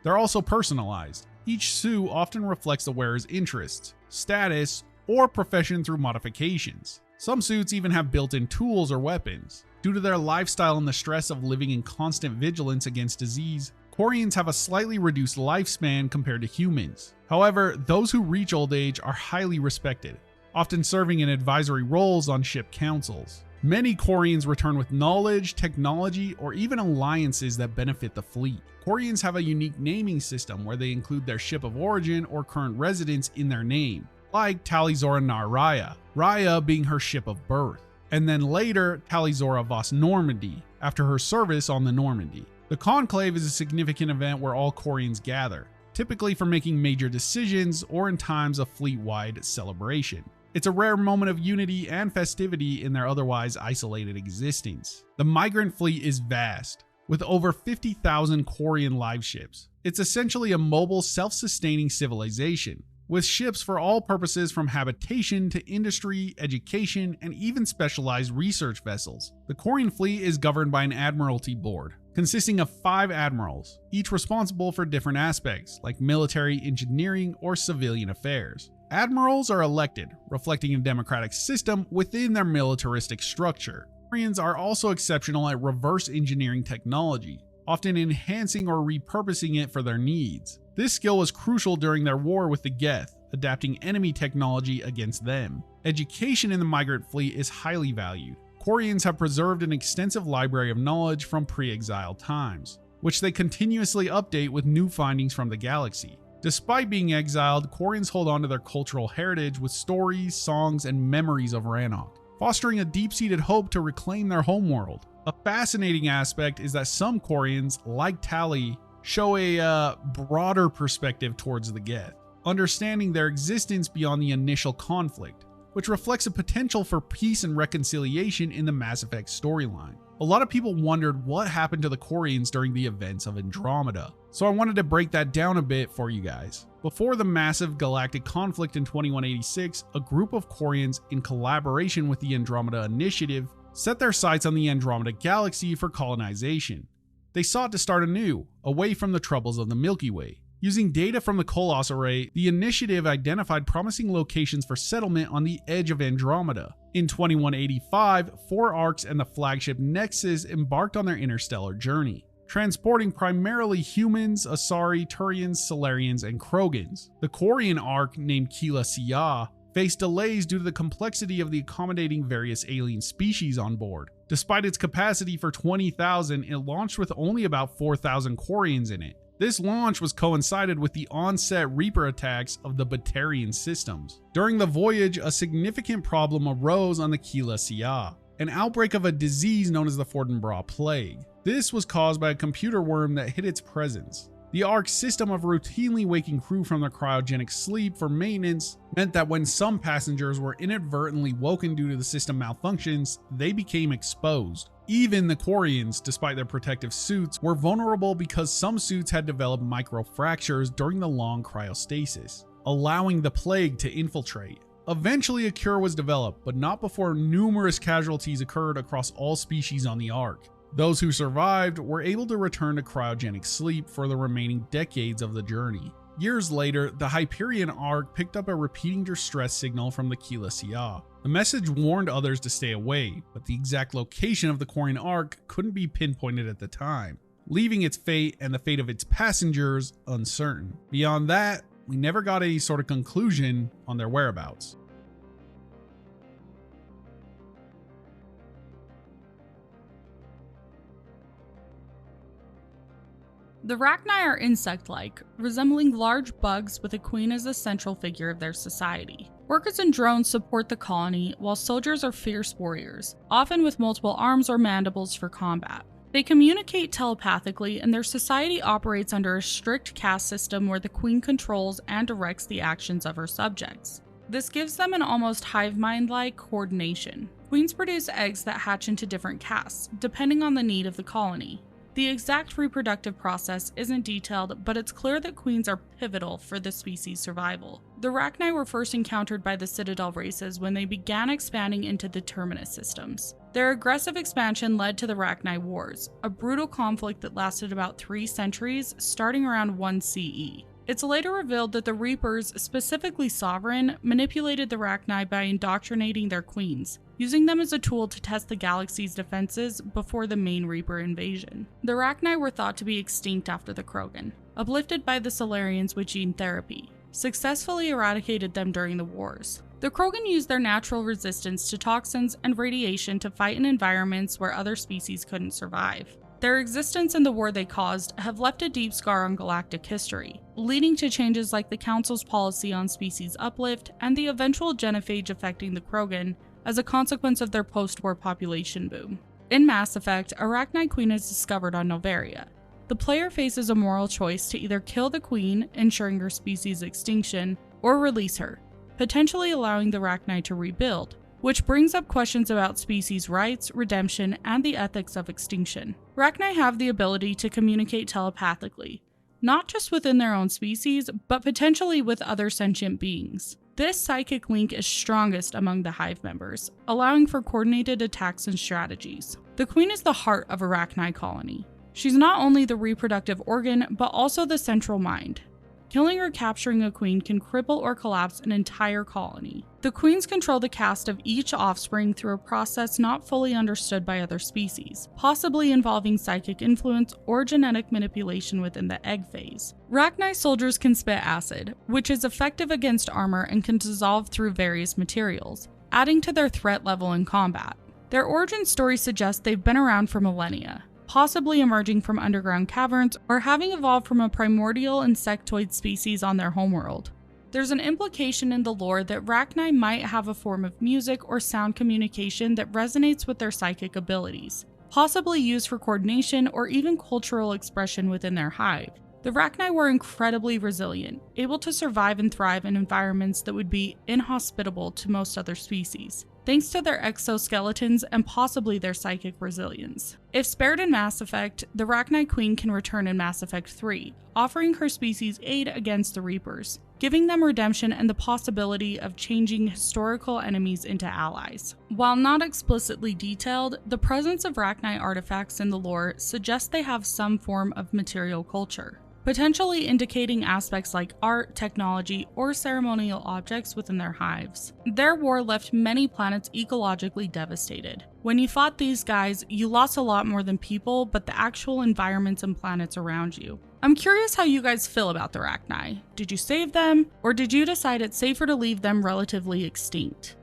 They're also personalized. Each suit often reflects the wearer's interests, status, or profession through modifications. Some suits even have built-in tools or weapons. Due to their lifestyle and the stress of living in constant vigilance against disease, Quarians have a slightly reduced lifespan compared to humans. However, those who reach old age are highly respected, often serving in advisory roles on ship councils. Many Quarians return with knowledge, technology, or even alliances that benefit the fleet. Quarians have a unique naming system where they include their ship of origin or current residence in their name, like Tali'Zorah Nar Raya, Raya being her ship of birth. and then later Talizora Vos Normandy, after her service on the Normandy. The Conclave is a significant event where all Quarians gather, typically for making major decisions or in times of fleet-wide celebration. It's a rare moment of unity and festivity in their otherwise isolated existence. The migrant fleet is vast, with over 50,000 Quarian live ships. It's essentially a mobile, self-sustaining civilization, with ships for all purposes from habitation to industry, education, and even specialized research vessels. The Quarian fleet is governed by an admiralty board, consisting of 5 admirals, each responsible for different aspects, like military, engineering, or civilian affairs. Admirals are elected, reflecting a democratic system within their militaristic structure. Quarians are also exceptional at reverse engineering technology, often enhancing or repurposing it for their needs. This skill was crucial during their war with the Geth, adapting enemy technology against them. Education in the migrant fleet is highly valued. Quarians have preserved an extensive library of knowledge from pre-exile times, which they continuously update with new findings from the galaxy. Despite being exiled, Quarians hold on to their cultural heritage with stories, songs, and memories of Rannoch, fostering a deep-seated hope to reclaim their homeworld. A fascinating aspect is that some Quarians, like Tali, show a broader perspective towards the Geth, understanding their existence beyond the initial conflict, which reflects a potential for peace and reconciliation in the Mass Effect storyline. A lot of people wondered what happened to the Quarians during the events of Andromeda, so I wanted to break that down a bit for you guys. Before the massive galactic conflict in 2186, a group of Quarians, in collaboration with the Andromeda Initiative, set their sights on the Andromeda Galaxy for colonization. They sought to start anew, away from the troubles of the Milky Way. Using data from the Kolos Array, the initiative identified promising locations for settlement on the edge of Andromeda. In 2185, 4 Arks and the flagship Nexus embarked on their interstellar journey, transporting primarily humans, Asari, Turians, Salarians, and Krogans. The Quarian Ark, named Kila Siyah, faced delays due to the complexity of the accommodating various alien species on board. Despite its capacity for 20,000, it launched with only about 4,000 Quarians in it. This launch was coincided with the onset Reaper attacks of the Batarian systems. During the voyage, a significant problem arose on the Kila Siyah, an outbreak of a disease known as the Fortinbras Plague. This was caused by a computer worm that hid its presence. The Ark's system of routinely waking crew from their cryogenic sleep for maintenance meant that when some passengers were inadvertently woken due to the system malfunctions, they became exposed. Even the Quarians, despite their protective suits, were vulnerable because some suits had developed microfractures during the long cryostasis, allowing the plague to infiltrate. Eventually a cure was developed, but not before numerous casualties occurred across all species on the Ark. Those who survived were able to return to cryogenic sleep for the remaining decades of the journey. Years later, the Hyperion Ark picked up a repeating distress signal from the Kila Siyah. The message warned others to stay away, but the exact location of the Quarian Ark couldn't be pinpointed at the time, leaving its fate and the fate of its passengers uncertain. Beyond that, we never got any sort of conclusion on their whereabouts. The Rachni are insect-like, resembling large bugs with a queen as the central figure of their society. Workers and drones support the colony, while soldiers are fierce warriors, often with multiple arms or mandibles for combat. They communicate telepathically, and their society operates under a strict caste system where the queen controls and directs the actions of her subjects. This gives them an almost hive mind-like coordination. Queens produce eggs that hatch into different castes, depending on the need of the colony. The exact reproductive process isn't detailed, but it's clear that queens are pivotal for the species' survival. The Rachni were first encountered by the Citadel races when they began expanding into the Terminus systems. Their aggressive expansion led to the Rachni Wars, a brutal conflict that lasted about 3 centuries, starting around 1 CE. It's later revealed that the Reapers, specifically Sovereign, manipulated the Rachni by indoctrinating their queens, using them as a tool to test the galaxy's defenses before the main Reaper invasion. The Rachni were thought to be extinct after the Krogan, uplifted by the Salarians with gene therapy, successfully eradicated them during the wars. The Krogan used their natural resistance to toxins and radiation to fight in environments where other species couldn't survive. Their existence and the war they caused have left a deep scar on galactic history, leading to changes like the Council's policy on species uplift and the eventual genophage affecting the Krogan, as a consequence of their post-war population boom. In Mass Effect, a Rachni queen is discovered on Noveria. The player faces a moral choice to either kill the queen, ensuring her species' extinction, or release her, potentially allowing the Rachni to rebuild, which brings up questions about species rights, redemption, and the ethics of extinction. Rachni have the ability to communicate telepathically, not just within their own species, but potentially with other sentient beings. This psychic link is strongest among the Hive members, allowing for coordinated attacks and strategies. The Queen is the heart of a Rachni colony. She's not only the reproductive organ, but also the central mind. Killing or capturing a queen can cripple or collapse an entire colony. The queens control the caste of each offspring through a process not fully understood by other species, possibly involving psychic influence or genetic manipulation within the egg phase. Rachni soldiers can spit acid, which is effective against armor and can dissolve through various materials, adding to their threat level in combat. Their origin story suggests they've been around for millennia, possibly emerging from underground caverns or having evolved from a primordial insectoid species on their homeworld. There's an implication in the lore that Rachni might have a form of music or sound communication that resonates with their psychic abilities, possibly used for coordination or even cultural expression within their hive. The Rachni were incredibly resilient, able to survive and thrive in environments that would be inhospitable to most other species, thanks to their exoskeletons and possibly their psychic resilience. If spared in Mass Effect, the Rachni Queen can return in Mass Effect 3, offering her species aid against the Reapers, giving them redemption and the possibility of changing historical enemies into allies. While not explicitly detailed, the presence of Rachni artifacts in the lore suggests they have some form of material culture, potentially indicating aspects like art, technology, or ceremonial objects within their hives. Their war left many planets ecologically devastated. When you fought these guys, you lost a lot more than people, but the actual environments and planets around you. I'm curious how you guys feel about the Rachni. Did you save them, or did you decide it's safer to leave them relatively extinct?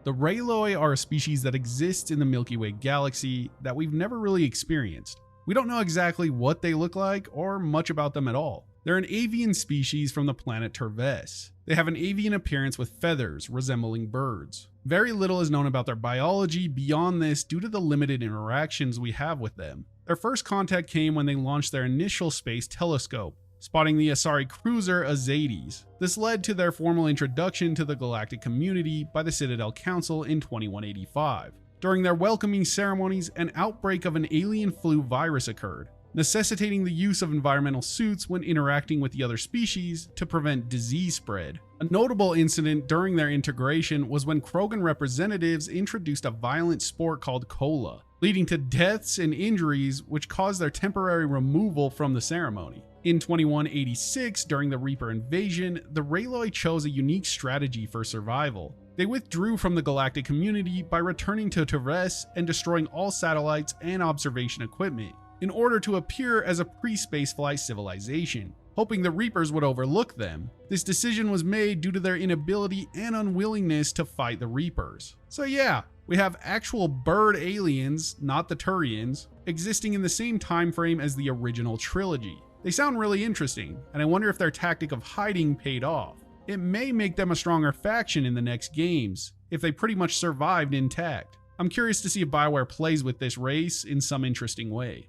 The Raloi are a species that exists in the Milky Way galaxy that we've never really experienced. We don't know exactly what they look like or much about them at all. They're an avian species from the planet Terves. They have an avian appearance with feathers resembling birds. Very little is known about their biology beyond this due to the limited interactions we have with them. Their first contact came when they launched their initial space telescope, spotting the Asari cruiser Azades. This led to their formal introduction to the galactic community by the Citadel Council in 2185. During their welcoming ceremonies, an outbreak of an alien flu virus occurred, necessitating the use of environmental suits when interacting with the other species to prevent disease spread. A notable incident during their integration was when Krogan representatives introduced a violent sport called Cola, leading to deaths and injuries which caused their temporary removal from the ceremony. In 2186, during the Reaper invasion, the Raloi chose a unique strategy for survival. They withdrew from the galactic community by returning to Terves and destroying all satellites and observation equipment, in order to appear as a pre-spaceflight civilization, hoping the Reapers would overlook them. This decision was made due to their inability and unwillingness to fight the Reapers. So yeah, we have actual bird aliens, not the Turians, existing in the same time frame as the original trilogy. They sound really interesting, and I wonder if their tactic of hiding paid off. It may make them a stronger faction in the next games, if they pretty much survived intact. I'm curious to see if BioWare plays with this race in some interesting way.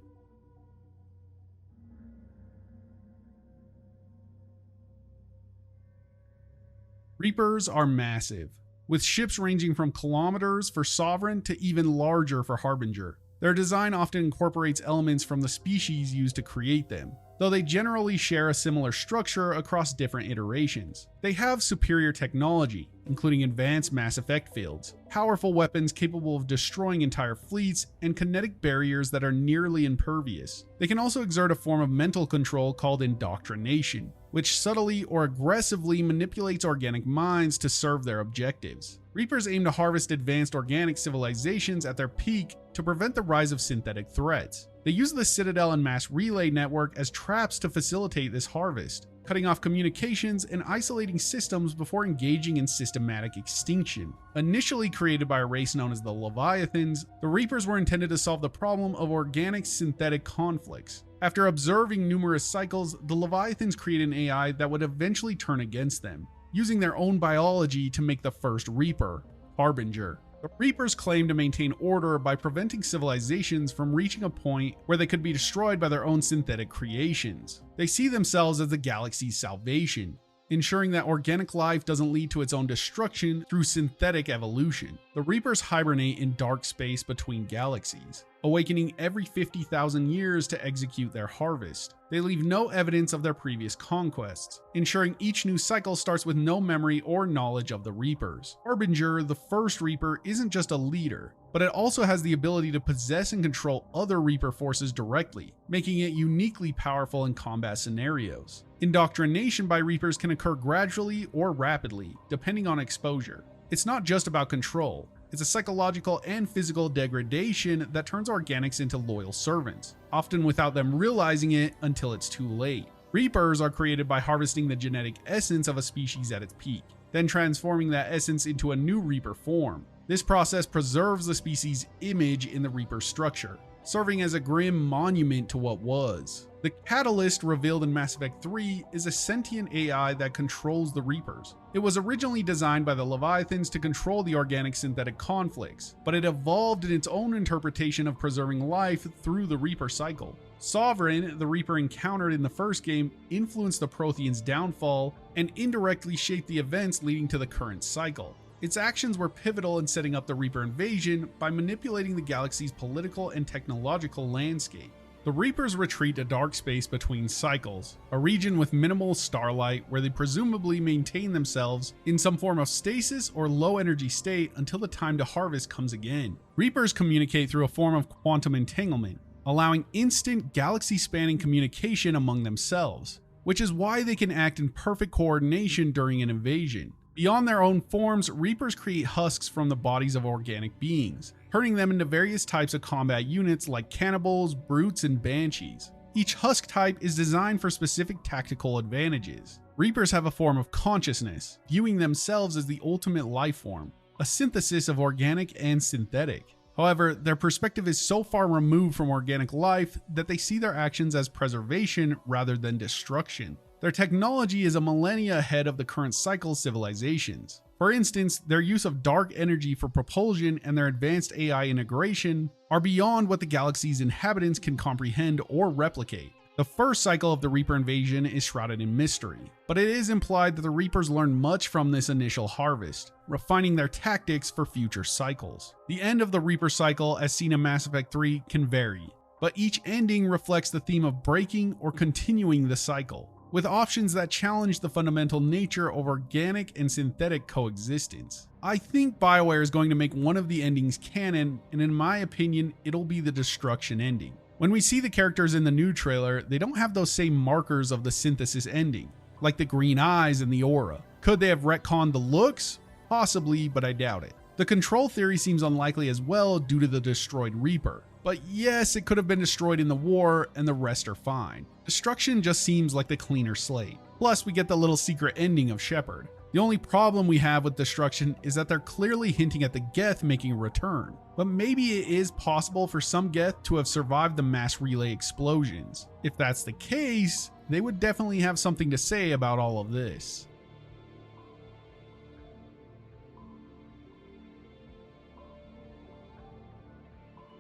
Reapers are massive, with ships ranging from kilometers for Sovereign to even larger for Harbinger. Their design often incorporates elements from the species used to create them, though they generally share a similar structure across different iterations. They have superior technology, including advanced Mass Effect fields, powerful weapons capable of destroying entire fleets, and kinetic barriers that are nearly impervious. They can also exert a form of mental control called indoctrination, which subtly or aggressively manipulates organic minds to serve their objectives. Reapers aim to harvest advanced organic civilizations at their peak to prevent the rise of synthetic threats. They use the Citadel and Mass Relay network as traps to facilitate this harvest, cutting off communications and isolating systems before engaging in systematic extinction. Initially created by a race known as the Leviathans, the Reapers were intended to solve the problem of organic-synthetic conflicts. After observing numerous cycles, the Leviathans created an AI that would eventually turn against them, using their own biology to make the first Reaper, Harbinger. The Reapers claim to maintain order by preventing civilizations from reaching a point where they could be destroyed by their own synthetic creations. They see themselves as the galaxy's salvation, ensuring that organic life doesn't lead to its own destruction through synthetic evolution. The Reapers hibernate in dark space between galaxies, awakening every 50,000 years to execute their harvest. They leave no evidence of their previous conquests, ensuring each new cycle starts with no memory or knowledge of the Reapers. Harbinger, the first Reaper, isn't just a leader, but it also has the ability to possess and control other Reaper forces directly, making it uniquely powerful in combat scenarios. Indoctrination by Reapers can occur gradually or rapidly, depending on exposure. It's not just about control. It's a psychological and physical degradation that turns organics into loyal servants, often without them realizing it until it's too late. Reapers are created by harvesting the genetic essence of a species at its peak, then transforming that essence into a new Reaper form. This process preserves the species' image in the Reaper structure, serving as a grim monument to what was. The Catalyst revealed in Mass Effect 3 is a sentient AI that controls the Reapers. It was originally designed by the Leviathans to control the organic-synthetic conflicts, but it evolved in its own interpretation of preserving life through the Reaper cycle. Sovereign, the Reaper encountered in the first game, influenced the Protheans' downfall and indirectly shaped the events leading to the current cycle. Its actions were pivotal in setting up the Reaper invasion by manipulating the galaxy's political and technological landscape. The Reapers retreat to dark space between cycles, a region with minimal starlight where they presumably maintain themselves in some form of stasis or low energy state until the time to harvest comes again. Reapers communicate through a form of quantum entanglement, allowing instant galaxy-spanning communication among themselves, which is why they can act in perfect coordination during an invasion. Beyond their own forms, Reapers create husks from the bodies of organic beings, turning them into various types of combat units like cannibals, brutes, and banshees. Each husk type is designed for specific tactical advantages. Reapers have a form of consciousness, viewing themselves as the ultimate life form, a synthesis of organic and synthetic. However, their perspective is so far removed from organic life that they see their actions as preservation rather than destruction. Their technology is a millennia ahead of the current cycle's civilizations. For instance, their use of dark energy for propulsion and their advanced AI integration are beyond what the galaxy's inhabitants can comprehend or replicate. The first cycle of the Reaper invasion is shrouded in mystery, but it is implied that the Reapers learned much from this initial harvest, refining their tactics for future cycles. The end of the Reaper cycle, as seen in Mass Effect 3, can vary, but each ending reflects the theme of breaking or continuing the cycle, with options that challenge the fundamental nature of organic and synthetic coexistence. I think BioWare is going to make one of the endings canon, and in my opinion, it'll be the destruction ending. When we see the characters in the new trailer, they don't have those same markers of the synthesis ending, like the green eyes and the aura. Could they have retconned the looks? Possibly, but I doubt it. The control theory seems unlikely as well due to the destroyed Reaper. But yes, it could have been destroyed in the war, and the rest are fine. Destruction just seems like the cleaner slate. Plus, we get the little secret ending of Shepard. The only problem we have with Destruction is that they're clearly hinting at the Geth making a return. But maybe it is possible for some Geth to have survived the mass relay explosions. If that's the case, they would definitely have something to say about all of this.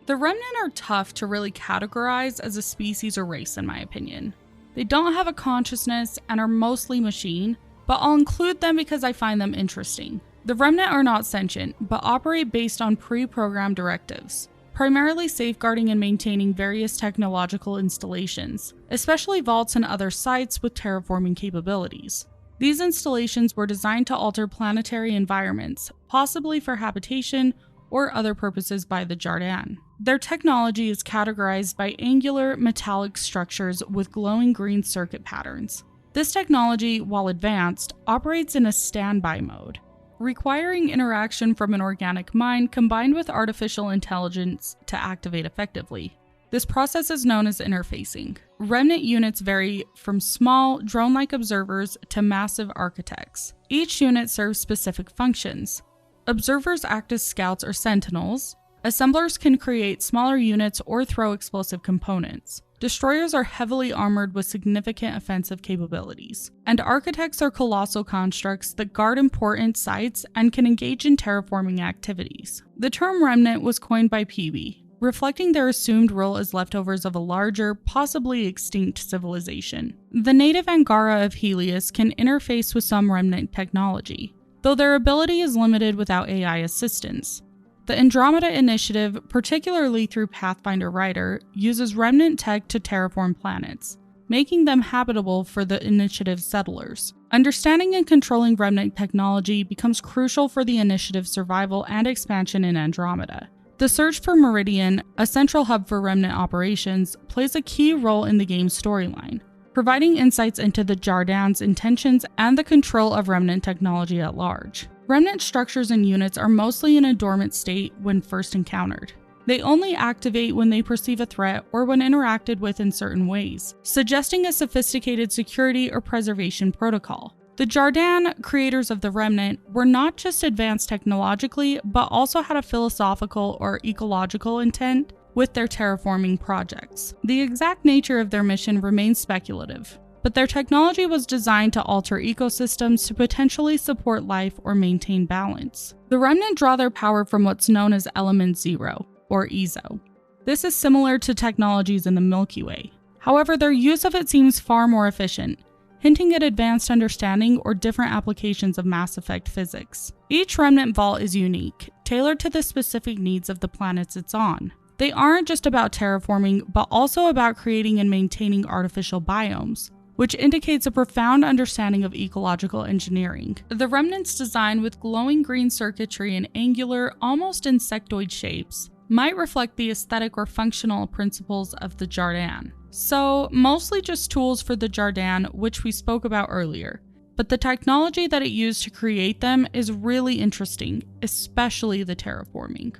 The Remnant are tough to really categorize as a species or race in my opinion. They don't have a consciousness and are mostly machine, but I'll include them because I find them interesting. The Remnant are not sentient, but operate based on pre-programmed directives, primarily safeguarding and maintaining various technological installations, especially vaults and other sites with terraforming capabilities. These installations were designed to alter planetary environments, possibly for habitation or other purposes by the Jardaan. Their technology is categorized by angular metallic structures with glowing green circuit patterns. This technology, while advanced, operates in a standby mode, requiring interaction from an organic mind combined with artificial intelligence to activate effectively. This process is known as interfacing. Remnant units vary from small, drone-like observers to massive architects. Each unit serves specific functions. Observers act as scouts or sentinels. Assemblers can create smaller units or throw explosive components. Destroyers are heavily armored with significant offensive capabilities. And architects are colossal constructs that guard important sites and can engage in terraforming activities. The term Remnant was coined by Peavy, reflecting their assumed role as leftovers of a larger, possibly extinct civilization. The native Angara of Helios can interface with some Remnant technology, though their ability is limited without AI assistance. The Andromeda Initiative, particularly through Pathfinder Writer, uses Remnant tech to terraform planets, making them habitable for the Initiative's settlers. Understanding and controlling Remnant technology becomes crucial for the Initiative's survival and expansion in Andromeda. The search for Meridian, a central hub for Remnant operations, plays a key role in the game's storyline, providing insights into the Jardaan's intentions and the control of Remnant technology at large. Remnant structures and units are mostly in a dormant state when first encountered. They only activate when they perceive a threat or when interacted with in certain ways, suggesting a sophisticated security or preservation protocol. The Jardaan, creators of the Remnant, were not just advanced technologically, but also had a philosophical or ecological intent with their terraforming projects. The exact nature of their mission remains speculative, but their technology was designed to alter ecosystems to potentially support life or maintain balance. The Remnant draw their power from what's known as Element Zero, or EZO. This is similar to technologies in the Milky Way. However, their use of it seems far more efficient, hinting at advanced understanding or different applications of Mass Effect physics. Each Remnant vault is unique, tailored to the specific needs of the planets it's on. They aren't just about terraforming, but also about creating and maintaining artificial biomes, which indicates a profound understanding of ecological engineering. The Remnant's design with glowing green circuitry and angular, almost insectoid shapes might reflect the aesthetic or functional principles of the Jardaan. So, mostly just tools for the Jardaan, which we spoke about earlier. But the technology that it used to create them is really interesting, especially the terraforming.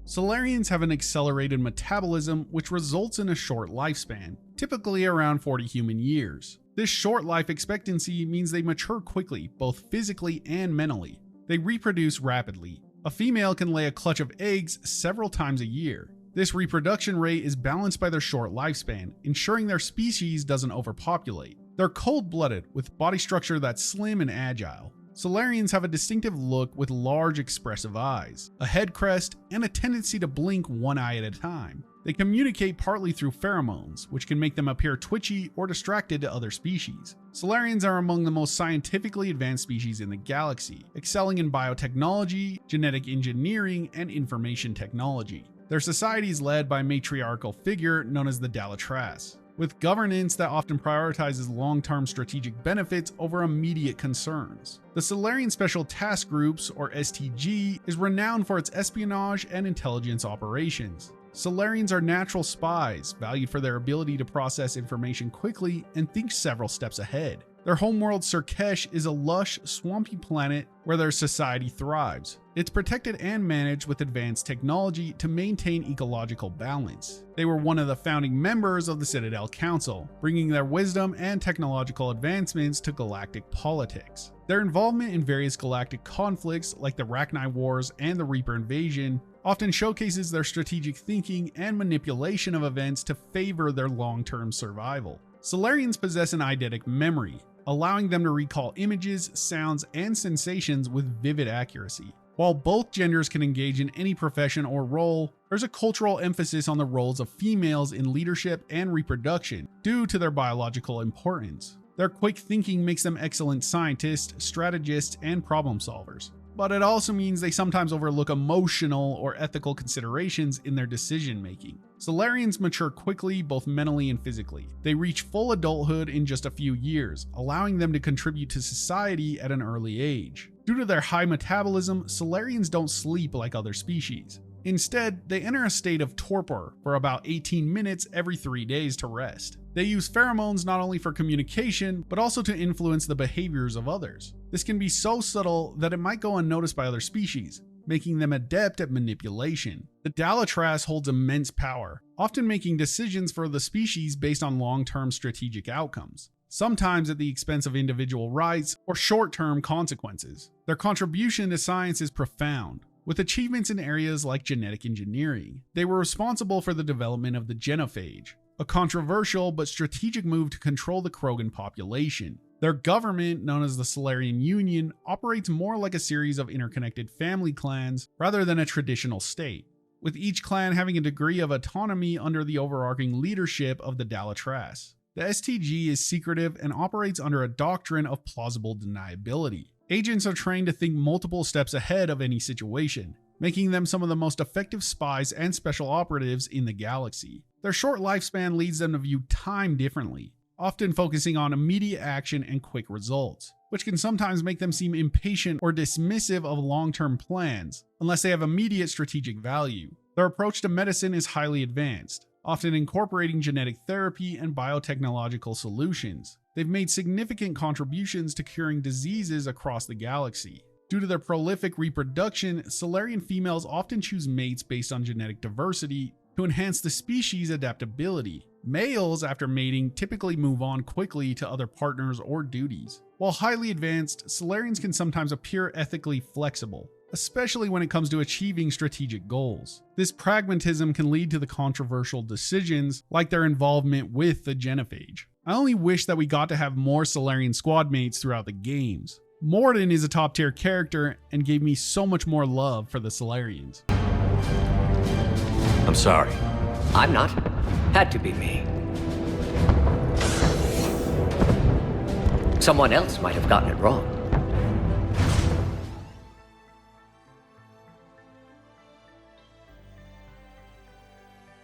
Salarians have an accelerated metabolism which results in a short lifespan, typically around 40 human years. This short life expectancy means they mature quickly, both physically and mentally. They reproduce rapidly. A female can lay a clutch of eggs several times a year. This reproduction rate is balanced by their short lifespan, ensuring their species doesn't overpopulate. They're cold-blooded, with body structure that's slim and agile. Salarians have a distinctive look with large expressive eyes, a head crest, and a tendency to blink one eye at a time. They communicate partly through pheromones, which can make them appear twitchy or distracted to other species. Salarians are among the most scientifically advanced species in the galaxy, excelling in biotechnology, genetic engineering, and information technology. Their society is led by a matriarchal figure known as the Dalatras, with governance that often prioritizes long-term strategic benefits over immediate concerns. The Salarian Special Task Groups, or STG, is renowned for its espionage and intelligence operations. Salarians are natural spies, valued for their ability to process information quickly and think several steps ahead. Their homeworld Surkesh is a lush, swampy planet where their society thrives. It's protected and managed with advanced technology to maintain ecological balance. They were one of the founding members of the Citadel Council, bringing their wisdom and technological advancements to galactic politics. Their involvement in various galactic conflicts like the Rachni Wars and the Reaper Invasion often showcases their strategic thinking and manipulation of events to favor their long-term survival. Salarians possess an eidetic memory, allowing them to recall images, sounds, and sensations with vivid accuracy. While both genders can engage in any profession or role, there's a cultural emphasis on the roles of females in leadership and reproduction due to their biological importance. Their quick thinking makes them excellent scientists, strategists, and problem solvers. But it also means they sometimes overlook emotional or ethical considerations in their decision making. Salarians mature quickly, both mentally and physically. They reach full adulthood in just a few years, allowing them to contribute to society at an early age. Due to their high metabolism, Salarians don't sleep like other species. Instead, they enter a state of torpor for about 18 minutes every 3 days to rest. They use pheromones not only for communication, but also to influence the behaviors of others. This can be so subtle that it might go unnoticed by other species, making them adept at manipulation. The Dalatras holds immense power, often making decisions for the species based on long-term strategic outcomes, sometimes at the expense of individual rights or short-term consequences. Their contribution to science is profound, with achievements in areas like genetic engineering. They were responsible for the development of the genophage, a controversial but strategic move to control the Krogan population. Their government, known as the Salarian Union, operates more like a series of interconnected family clans rather than a traditional state, with each clan having a degree of autonomy under the overarching leadership of the Dalatras. The STG is secretive and operates under a doctrine of plausible deniability. Agents are trained to think multiple steps ahead of any situation, making them some of the most effective spies and special operatives in the galaxy. Their short lifespan leads them to view time differently, often focusing on immediate action and quick results, which can sometimes make them seem impatient or dismissive of long-term plans, unless they have immediate strategic value. Their approach to medicine is highly advanced, often incorporating genetic therapy and biotechnological solutions. They've made significant contributions to curing diseases across the galaxy. Due to their prolific reproduction, Salarian females often choose mates based on genetic diversity to enhance the species' adaptability. Males, after mating, typically move on quickly to other partners or duties. While highly advanced, Salarians can sometimes appear ethically flexible, especially when it comes to achieving strategic goals. This pragmatism can lead to the controversial decisions like their involvement with the genophage. I only wish that we got to have more Salarian squad mates throughout the games. Morden is a top tier character and gave me so much more love for the Salarians. I'm sorry. I'm not. Had to be me. Someone else might have gotten it wrong.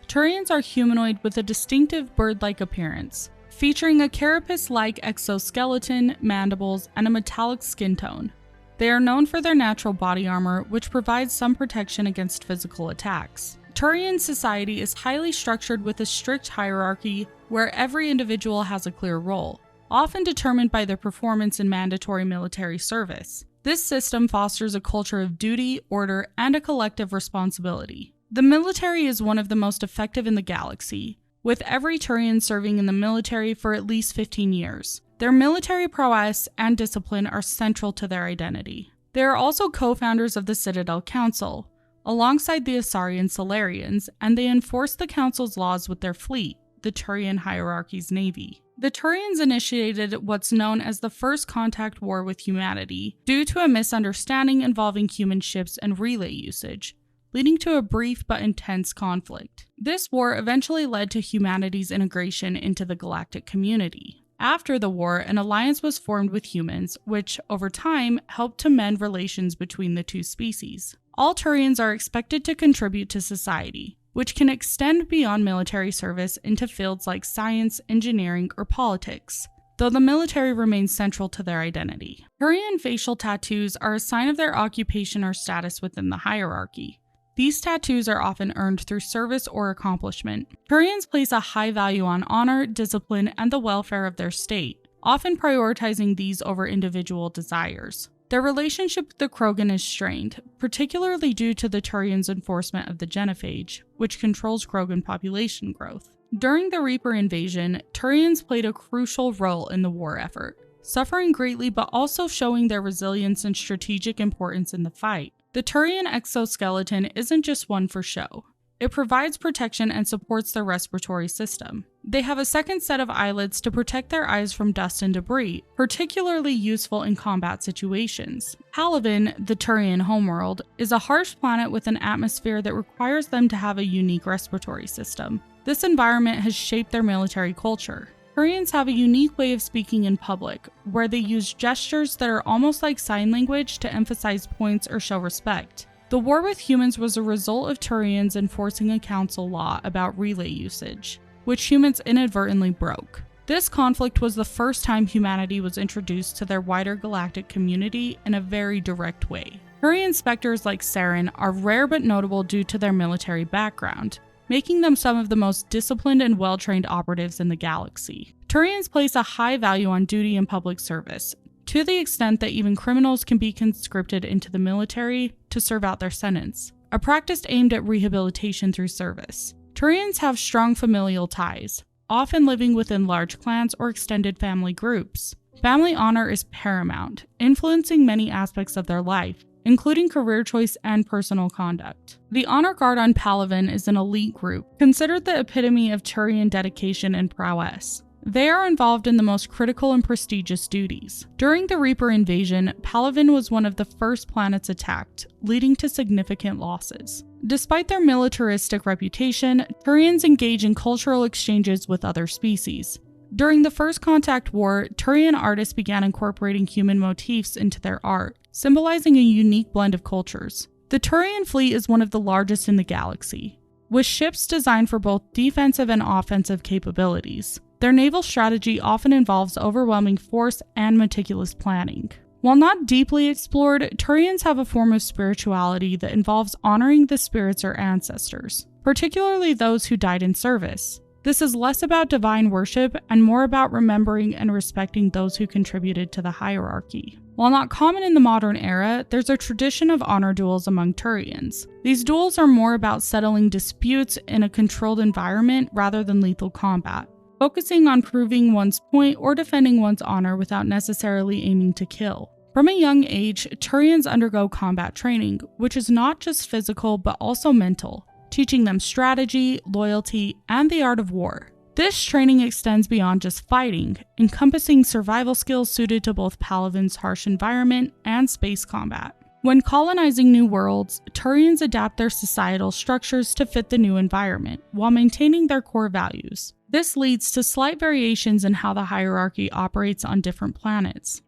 Turians are humanoid with a distinctive bird-like appearance, featuring a carapace-like exoskeleton, mandibles, and a metallic skin tone. They are known for their natural body armor, which provides some protection against physical attacks. Turian society is highly structured with a strict hierarchy where every individual has a clear role, often determined by their performance in mandatory military service. This system fosters a culture of duty, order, and a collective responsibility. The military is one of the most effective in the galaxy, with every Turian serving in the military for at least 15 years. Their military prowess and discipline are central to their identity. They are also co-founders of the Citadel Council, alongside the Asari and Salarians, and they enforce the Council's laws with their fleet, the Turian hierarchy's navy. The Turians initiated what's known as the First Contact War with humanity due to a misunderstanding involving human ships and relay usage, leading to a brief but intense conflict. This war eventually led to humanity's integration into the galactic community. After the war, an alliance was formed with humans, which, over time, helped to mend relations between the two species. All Turians are expected to contribute to society, which can extend beyond military service into fields like science, engineering, or politics, though the military remains central to their identity. Turian facial tattoos are a sign of their occupation or status within the hierarchy. These tattoos are often earned through service or accomplishment. Turians place a high value on honor, discipline, and the welfare of their state, often prioritizing these over individual desires. Their relationship with the Krogan is strained, particularly due to the Turians' enforcement of the genophage, which controls Krogan population growth. During the Reaper invasion, Turians played a crucial role in the war effort, suffering greatly but also showing their resilience and strategic importance in the fight. The Turian exoskeleton isn't just one for show. It provides protection and supports their respiratory system. They have a second set of eyelids to protect their eyes from dust and debris, particularly useful in combat situations. Halavin, the Turian homeworld, is a harsh planet with an atmosphere that requires them to have a unique respiratory system. This environment has shaped their military culture. Turians have a unique way of speaking in public, where they use gestures that are almost like sign language to emphasize points or show respect. The war with humans was a result of Turians enforcing a council law about relay usage, which humans inadvertently broke. This conflict was the first time humanity was introduced to their wider galactic community in a very direct way. Turian specters like Saren are rare but notable due to their military background, making them some of the most disciplined and well-trained operatives in the galaxy. Turians place a high value on duty and public service, to the extent that even criminals can be conscripted into the military to serve out their sentence, a practice aimed at rehabilitation through service. Turians have strong familial ties, often living within large clans or extended family groups. Family honor is paramount, influencing many aspects of their life, including career choice and personal conduct. The Honor Guard on Palaven is an elite group, considered the epitome of Turian dedication and prowess. They are involved in the most critical and prestigious duties. During the Reaper invasion, Palaven was one of the first planets attacked, leading to significant losses. Despite their militaristic reputation, Turians engage in cultural exchanges with other species. During the First Contact War, Turian artists began incorporating human motifs into their art, symbolizing a unique blend of cultures. The Turian fleet is one of the largest in the galaxy, with ships designed for both defensive and offensive capabilities. Their naval strategy often involves overwhelming force and meticulous planning. While not deeply explored, Turians have a form of spirituality that involves honoring the spirits or ancestors, particularly those who died in service. This is less about divine worship and more about remembering and respecting those who contributed to the hierarchy. While not common in the modern era, there's a tradition of honor duels among Turians. These duels are more about settling disputes in a controlled environment rather than lethal combat, focusing on proving one's point or defending one's honor without necessarily aiming to kill. From a young age, Turians undergo combat training, which is not just physical but also mental, teaching them strategy, loyalty, and the art of war. This training extends beyond just fighting, encompassing survival skills suited to both Palaven's harsh environment and space combat. When colonizing new worlds, Turians adapt their societal structures to fit the new environment, while maintaining their core values. This leads to slight variations in how the hierarchy operates on different planets.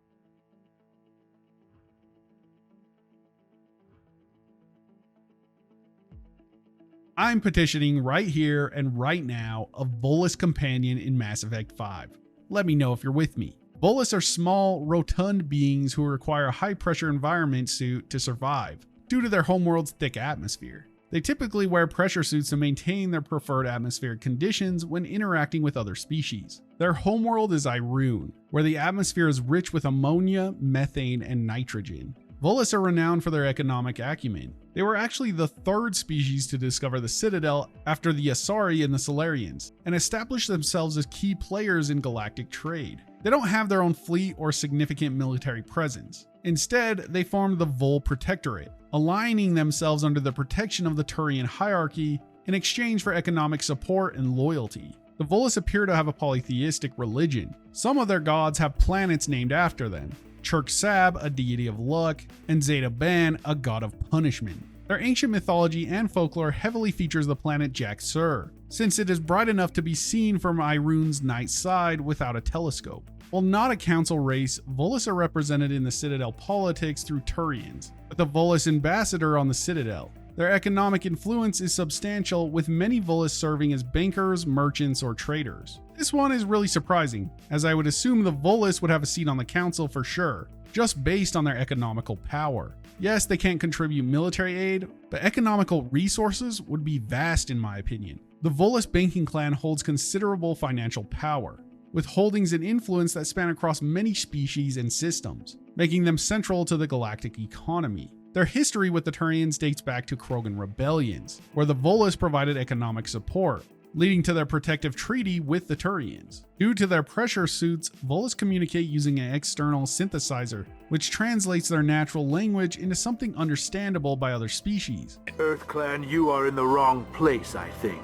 I'm petitioning right here and right now a Volus companion in Mass Effect 5. Let me know if you're with me. Volus are small, rotund beings who require a high-pressure environment suit to survive, due to their homeworld's thick atmosphere. They typically wear pressure suits to maintain their preferred atmospheric conditions when interacting with other species. Their homeworld is Irune, where the atmosphere is rich with ammonia, methane, and nitrogen. Volus are renowned for their economic acumen. They were actually the third species to discover the Citadel after the Asari and the Salarians, and established themselves as key players in galactic trade. They don't have their own fleet or significant military presence. Instead, they formed the Vol Protectorate, aligning themselves under the protection of the Turian hierarchy in exchange for economic support and loyalty. The Volus appear to have a polytheistic religion. Some of their gods have planets named after them. Chirk-Sab, a deity of luck, and Zeta Ban, a god of punishment. Their ancient mythology and folklore heavily features the planet Jack-Sur, since it is bright enough to be seen from Irune's night side without a telescope. While not a council race, Volus are represented in the Citadel politics through Turians, with the Volus ambassador on the Citadel. Their economic influence is substantial, with many Volus serving as bankers, merchants, or traders. This one is really surprising, as I would assume the Volus would have a seat on the council for sure, just based on their economical power. Yes, they can't contribute military aid, but economical resources would be vast in my opinion. The Volus banking clan holds considerable financial power, with holdings and influence that span across many species and systems, making them central to the galactic economy. Their history with the Turians dates back to Krogan rebellions, where the Volus provided economic support, leading to their protective treaty with the Turians. Due to their pressure suits, Volus communicate using an external synthesizer, which translates their natural language into something understandable by other species. Earth Clan, you are in the wrong place, I think.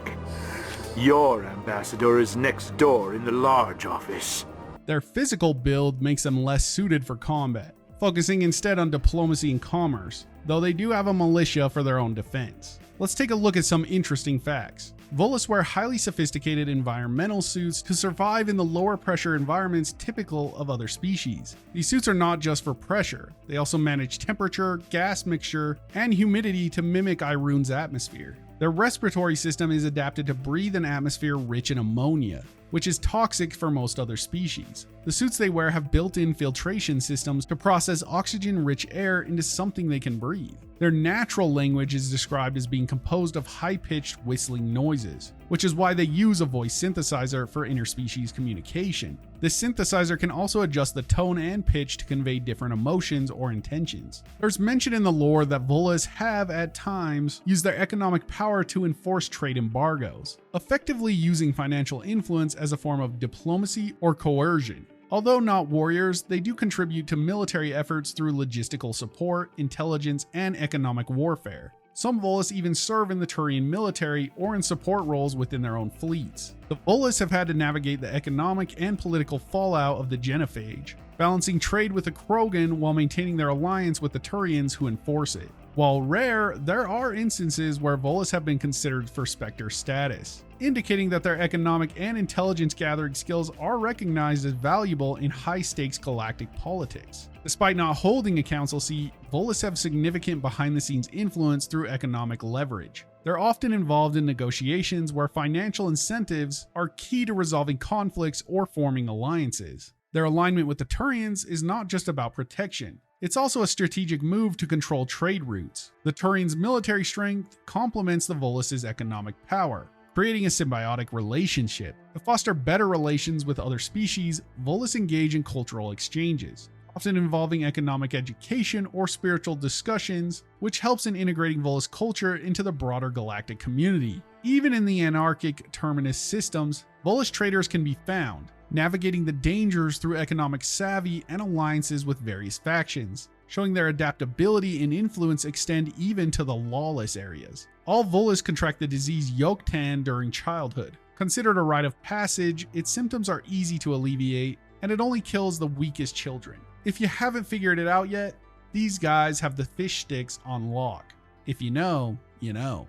Your ambassador is next door in the large office. Their physical build makes them less suited for combat, focusing instead on diplomacy and commerce, though they do have a militia for their own defense. Let's take a look at some interesting facts. Volus wear highly sophisticated environmental suits to survive in the lower pressure environments typical of other species. These suits are not just for pressure, they also manage temperature, gas mixture, and humidity to mimic Irune's atmosphere. Their respiratory system is adapted to breathe an atmosphere rich in ammonia. which is toxic for most other species. The suits they wear have built-in filtration systems to process oxygen-rich air into something they can breathe. Their natural language is described as being composed of high-pitched whistling noises, which is why they use a voice synthesizer for interspecies communication. This synthesizer can also adjust the tone and pitch to convey different emotions or intentions. There's mention in the lore that Volus have, at times, used their economic power to enforce trade embargoes, effectively using financial influence as a form of diplomacy or coercion. Although not warriors, they do contribute to military efforts through logistical support, intelligence, and economic warfare. Some Volus even serve in the Turian military or in support roles within their own fleets. The Volus have had to navigate the economic and political fallout of the Genophage, balancing trade with the Krogan while maintaining their alliance with the Turians who enforce it. While rare, there are instances where Volus have been considered for Spectre status, indicating that their economic and intelligence gathering skills are recognized as valuable in high-stakes galactic politics. Despite not holding a council seat, Volus have significant behind-the-scenes influence through economic leverage. They're often involved in negotiations where financial incentives are key to resolving conflicts or forming alliances. Their alignment with the Turians is not just about protection. It's also a strategic move to control trade routes. The Turians' military strength complements the Volus' economic power, creating a symbiotic relationship. To foster better relations with other species, Volus engage in cultural exchanges, often involving economic education or spiritual discussions, which helps in integrating Volus culture into the broader galactic community. Even in the anarchic terminus systems, Volus traders can be found, navigating the dangers through economic savvy and alliances with various factions, showing their adaptability and influence extend even to the lawless areas. All Volus contract the disease yolk tan during childhood. Considered a rite of passage, its symptoms are easy to alleviate, and it only kills the weakest children. If you haven't figured it out yet, these guys have the fish sticks on lock. If you know, you know.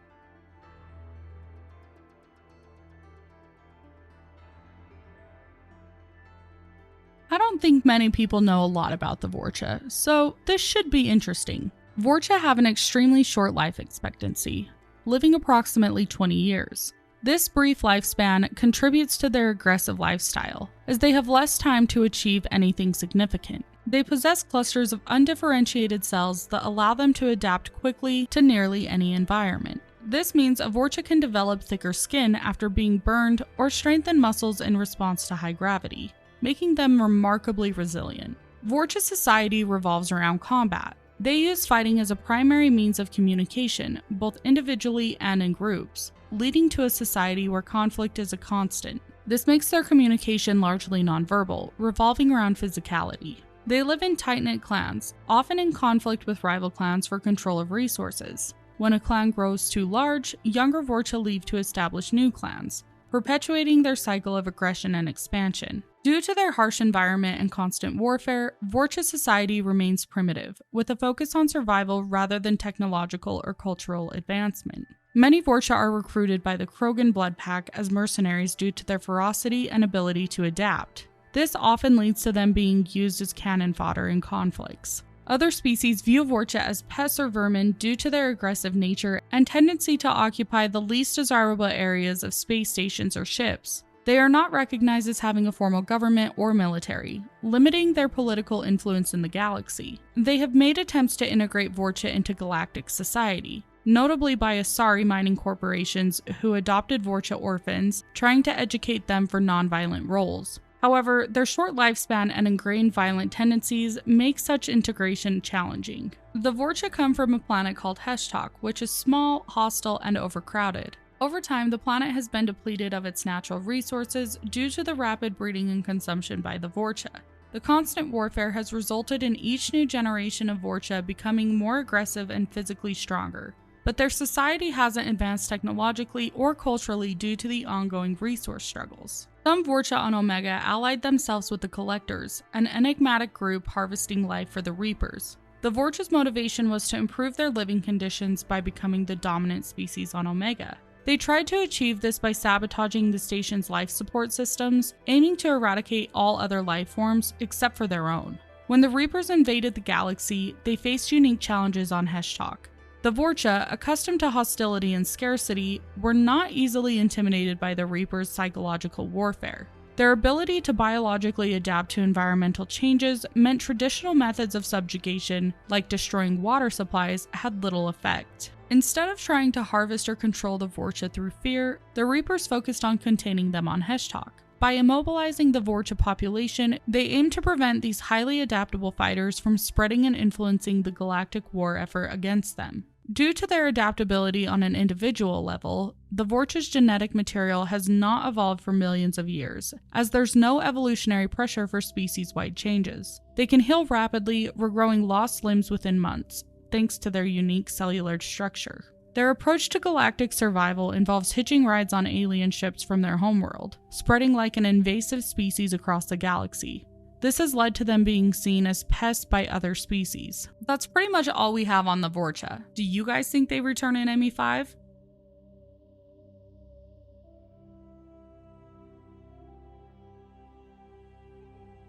I don't think many people know a lot about the Vorcha, so this should be interesting. Vorcha have an extremely short life expectancy, living approximately 20 years. This brief lifespan contributes to their aggressive lifestyle, as they have less time to achieve anything significant. They possess clusters of undifferentiated cells that allow them to adapt quickly to nearly any environment. This means a Vorcha can develop thicker skin after being burned or strengthen muscles in response to high gravity, making them remarkably resilient. Vorcha society revolves around combat. They use fighting as a primary means of communication, both individually and in groups, leading to a society where conflict is a constant. This makes their communication largely nonverbal, revolving around physicality. They live in tight-knit clans, often in conflict with rival clans for control of resources. When a clan grows too large, younger Vorcha leave to establish new clans, perpetuating their cycle of aggression and expansion. Due to their harsh environment and constant warfare, Vorcha society remains primitive, with a focus on survival rather than technological or cultural advancement. Many Vorcha are recruited by the Krogan blood pack as mercenaries due to their ferocity and ability to adapt. This often leads to them being used as cannon fodder in conflicts. Other species view Vorcha as pests or vermin due to their aggressive nature and tendency to occupy the least desirable areas of space stations or ships. They are not recognized as having a formal government or military, limiting their political influence in the galaxy. They have made attempts to integrate Vorcha into galactic society, notably by Asari mining corporations who adopted Vorcha orphans, trying to educate them for non-violent roles. However, their short lifespan and ingrained violent tendencies make such integration challenging. The Vorcha come from a planet called Heshtok, which is small, hostile, and overcrowded. Over time, the planet has been depleted of its natural resources due to the rapid breeding and consumption by the Vorcha. The constant warfare has resulted in each new generation of Vorcha becoming more aggressive and physically stronger, but their society hasn't advanced technologically or culturally due to the ongoing resource struggles. Some Vorcha on Omega allied themselves with the Collectors, an enigmatic group harvesting life for the Reapers. The Vorcha's motivation was to improve their living conditions by becoming the dominant species on Omega. They tried to achieve this by sabotaging the station's life support systems, aiming to eradicate all other life forms except for their own. When the Reapers invaded the galaxy, they faced unique challenges on Heshtok. The Vorcha, accustomed to hostility and scarcity, were not easily intimidated by the Reapers' psychological warfare. Their ability to biologically adapt to environmental changes meant traditional methods of subjugation, like destroying water supplies, had little effect. Instead of trying to harvest or control the Vorcha through fear, the Reapers focused on containing them on Heshtok. By immobilizing the Vorcha population, they aimed to prevent these highly adaptable fighters from spreading and influencing the galactic war effort against them. Due to their adaptability on an individual level, the Vorcha's genetic material has not evolved for millions of years, as there's no evolutionary pressure for species-wide changes. They can heal rapidly, regrowing lost limbs within months, thanks to their unique cellular structure. Their approach to galactic survival involves hitching rides on alien ships from their homeworld, spreading like an invasive species across the galaxy. This has led to them being seen as pests by other species. That's pretty much all we have on the Vorcha. Do you guys think they return in ME5?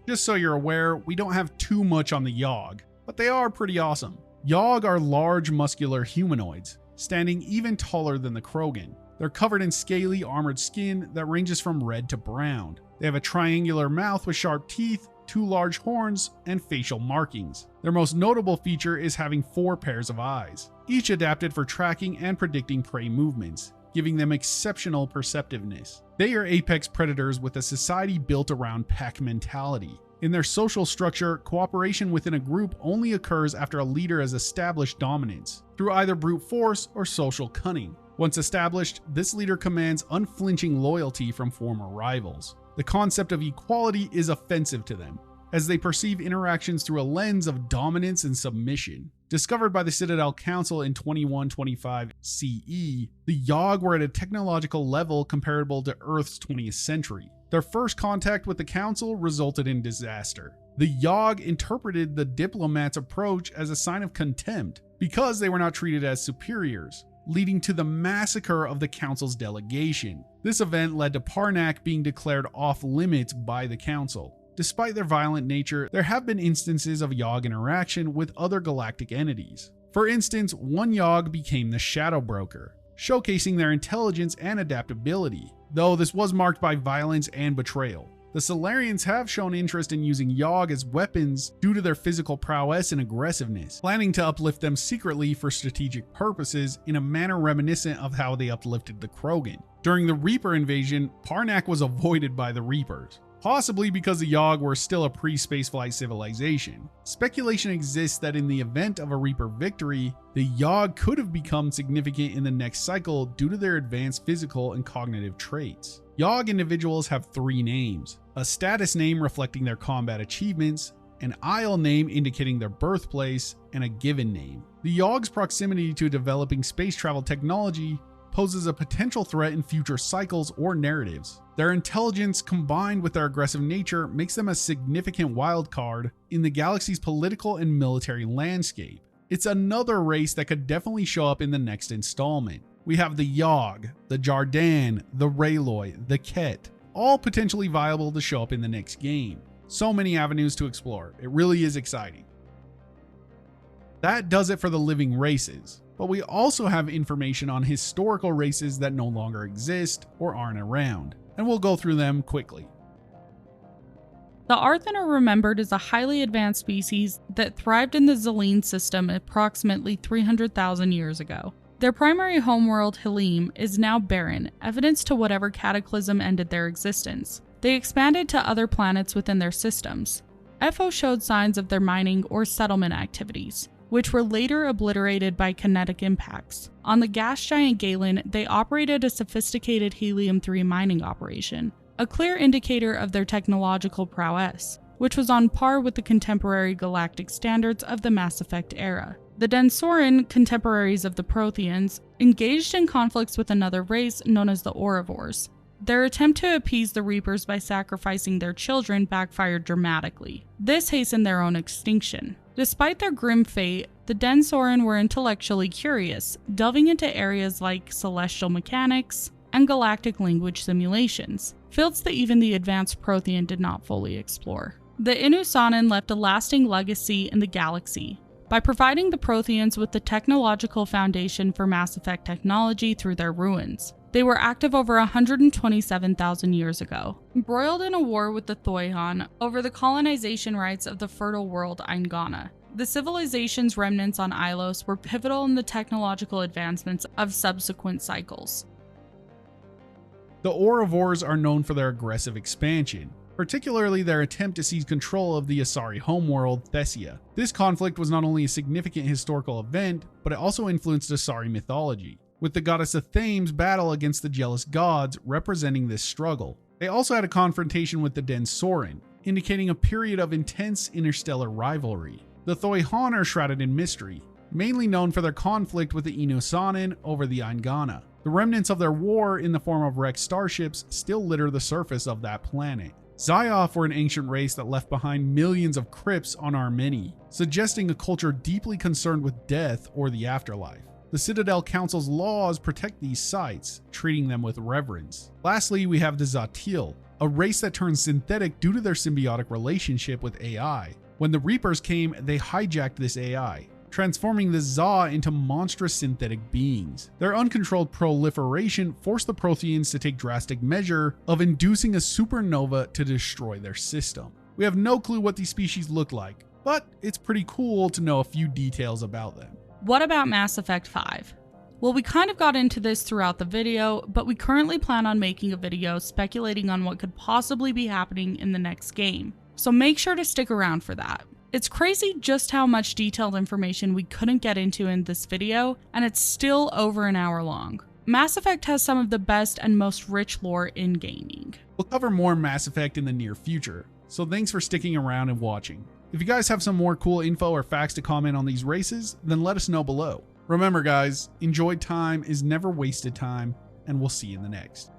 Just so you're aware, we don't have too much on the Yahg, but they are pretty awesome. Yahg are large, muscular humanoids, standing even taller than the Krogan. They're covered in scaly, armored skin that ranges from red to brown. They have a triangular mouth with sharp teeth, 2 large horns, and facial markings. Their most notable feature is having 4 pairs of eyes, each adapted for tracking and predicting prey movements, giving them exceptional perceptiveness. They are apex predators with a society built around pack mentality. In their social structure, cooperation within a group only occurs after a leader has established dominance, through either brute force or social cunning. Once established, this leader commands unflinching loyalty from former rivals. The concept of equality is offensive to them, as they perceive interactions through a lens of dominance and submission. Discovered by the Citadel Council in 2125 CE, the Yahg were at a technological level comparable to Earth's 20th century. Their first contact with the Council resulted in disaster. The Yahg interpreted the diplomats' approach as a sign of contempt because they were not treated as superiors, leading to the massacre of the Council's delegation. This event led to Parnak being declared off-limits by the Council. Despite their violent nature, there have been instances of Yahg interaction with other galactic entities. For instance, one Yahg became the Shadow Broker, showcasing their intelligence and adaptability, though this was marked by violence and betrayal. The Salarians have shown interest in using Yahg as weapons due to their physical prowess and aggressiveness, planning to uplift them secretly for strategic purposes in a manner reminiscent of how they uplifted the Krogan. During the Reaper invasion, Parnak was avoided by the Reapers, possibly because the Yahg were still a pre-spaceflight civilization. Speculation exists that in the event of a Reaper victory, the Yahg could have become significant in the next cycle due to their advanced physical and cognitive traits. Yahg individuals have 3 names: a status name reflecting their combat achievements, an isle name indicating their birthplace, and a given name. The Yahg's proximity to developing space travel technology poses a potential threat in future cycles or narratives. Their intelligence combined with their aggressive nature makes them a significant wildcard in the galaxy's political and military landscape. It's another race that could definitely show up in the next installment. We have the Yahg, the Jardaan, the Raloi, the Kett, all potentially viable to show up in the next game. So many avenues to explore. It really is exciting. That does it for the living races, but we also have information on historical races that no longer exist or aren't around, and we'll go through them quickly. The Arthan are remembered as a highly advanced species that thrived in the Zelene system approximately 300,000 years ago. Their primary homeworld, Halim, is now barren, evidence to whatever cataclysm ended their existence. They expanded to other planets within their systems. FO showed signs of their mining or settlement activities, which were later obliterated by kinetic impacts. On the gas giant Galen, they operated a sophisticated helium-3 mining operation, a clear indicator of their technological prowess, which was on par with the contemporary galactic standards of the Mass Effect era. The Densoran, contemporaries of the Protheans, engaged in conflicts with another race known as the Orivores. Their attempt to appease the Reapers by sacrificing their children backfired dramatically. This hastened their own extinction. Despite their grim fate, the Densoran were intellectually curious, delving into areas like celestial mechanics and galactic language simulations, fields that even the advanced Prothean did not fully explore. The Inusanan left a lasting legacy in the galaxy, by providing the Protheans with the technological foundation for Mass Effect technology through their ruins. They were active over 127,000 years ago, embroiled in a war with the Thoihan over the colonization rights of the fertile world Eingana. The civilization's remnants on Ilos were pivotal in the technological advancements of subsequent cycles. The Ouroboros are known for their aggressive expansion, particularly their attempt to seize control of the Asari homeworld, Thessia. This conflict was not only a significant historical event, but it also influenced Asari mythology, with the goddess Athame's battle against the jealous gods representing this struggle. They also had a confrontation with the Den Soren, indicating a period of intense interstellar rivalry. The Thoihan are shrouded in mystery, mainly known for their conflict with the Inosanen over the Eingana. The remnants of their war in the form of wrecked starships still litter the surface of that planet. Zioff were an ancient race that left behind millions of crypts on Armeni, suggesting a culture deeply concerned with death or the afterlife. The Citadel Council's laws protect these sites, treating them with reverence. Lastly, we have the Zatil, a race that turns synthetic due to their symbiotic relationship with AI. When the Reapers came, they hijacked this AI, transforming the Za into monstrous synthetic beings. Their uncontrolled proliferation forced the Protheans to take drastic measure of inducing a supernova to destroy their system. We have no clue what these species look like, but it's pretty cool to know a few details about them. What about Mass Effect 5? Well, we kind of got into this throughout the video, but we currently plan on making a video speculating on what could possibly be happening in the next game, so make sure to stick around for that. It's crazy just how much detailed information we couldn't get into in this video, and it's still over an hour long. Mass Effect has some of the best and most rich lore in gaming. We'll cover more Mass Effect in the near future, so thanks for sticking around and watching. If you guys have some more cool info or facts to comment on these races, then let us know below. Remember guys, enjoyed time is never wasted time, and we'll see you in the next.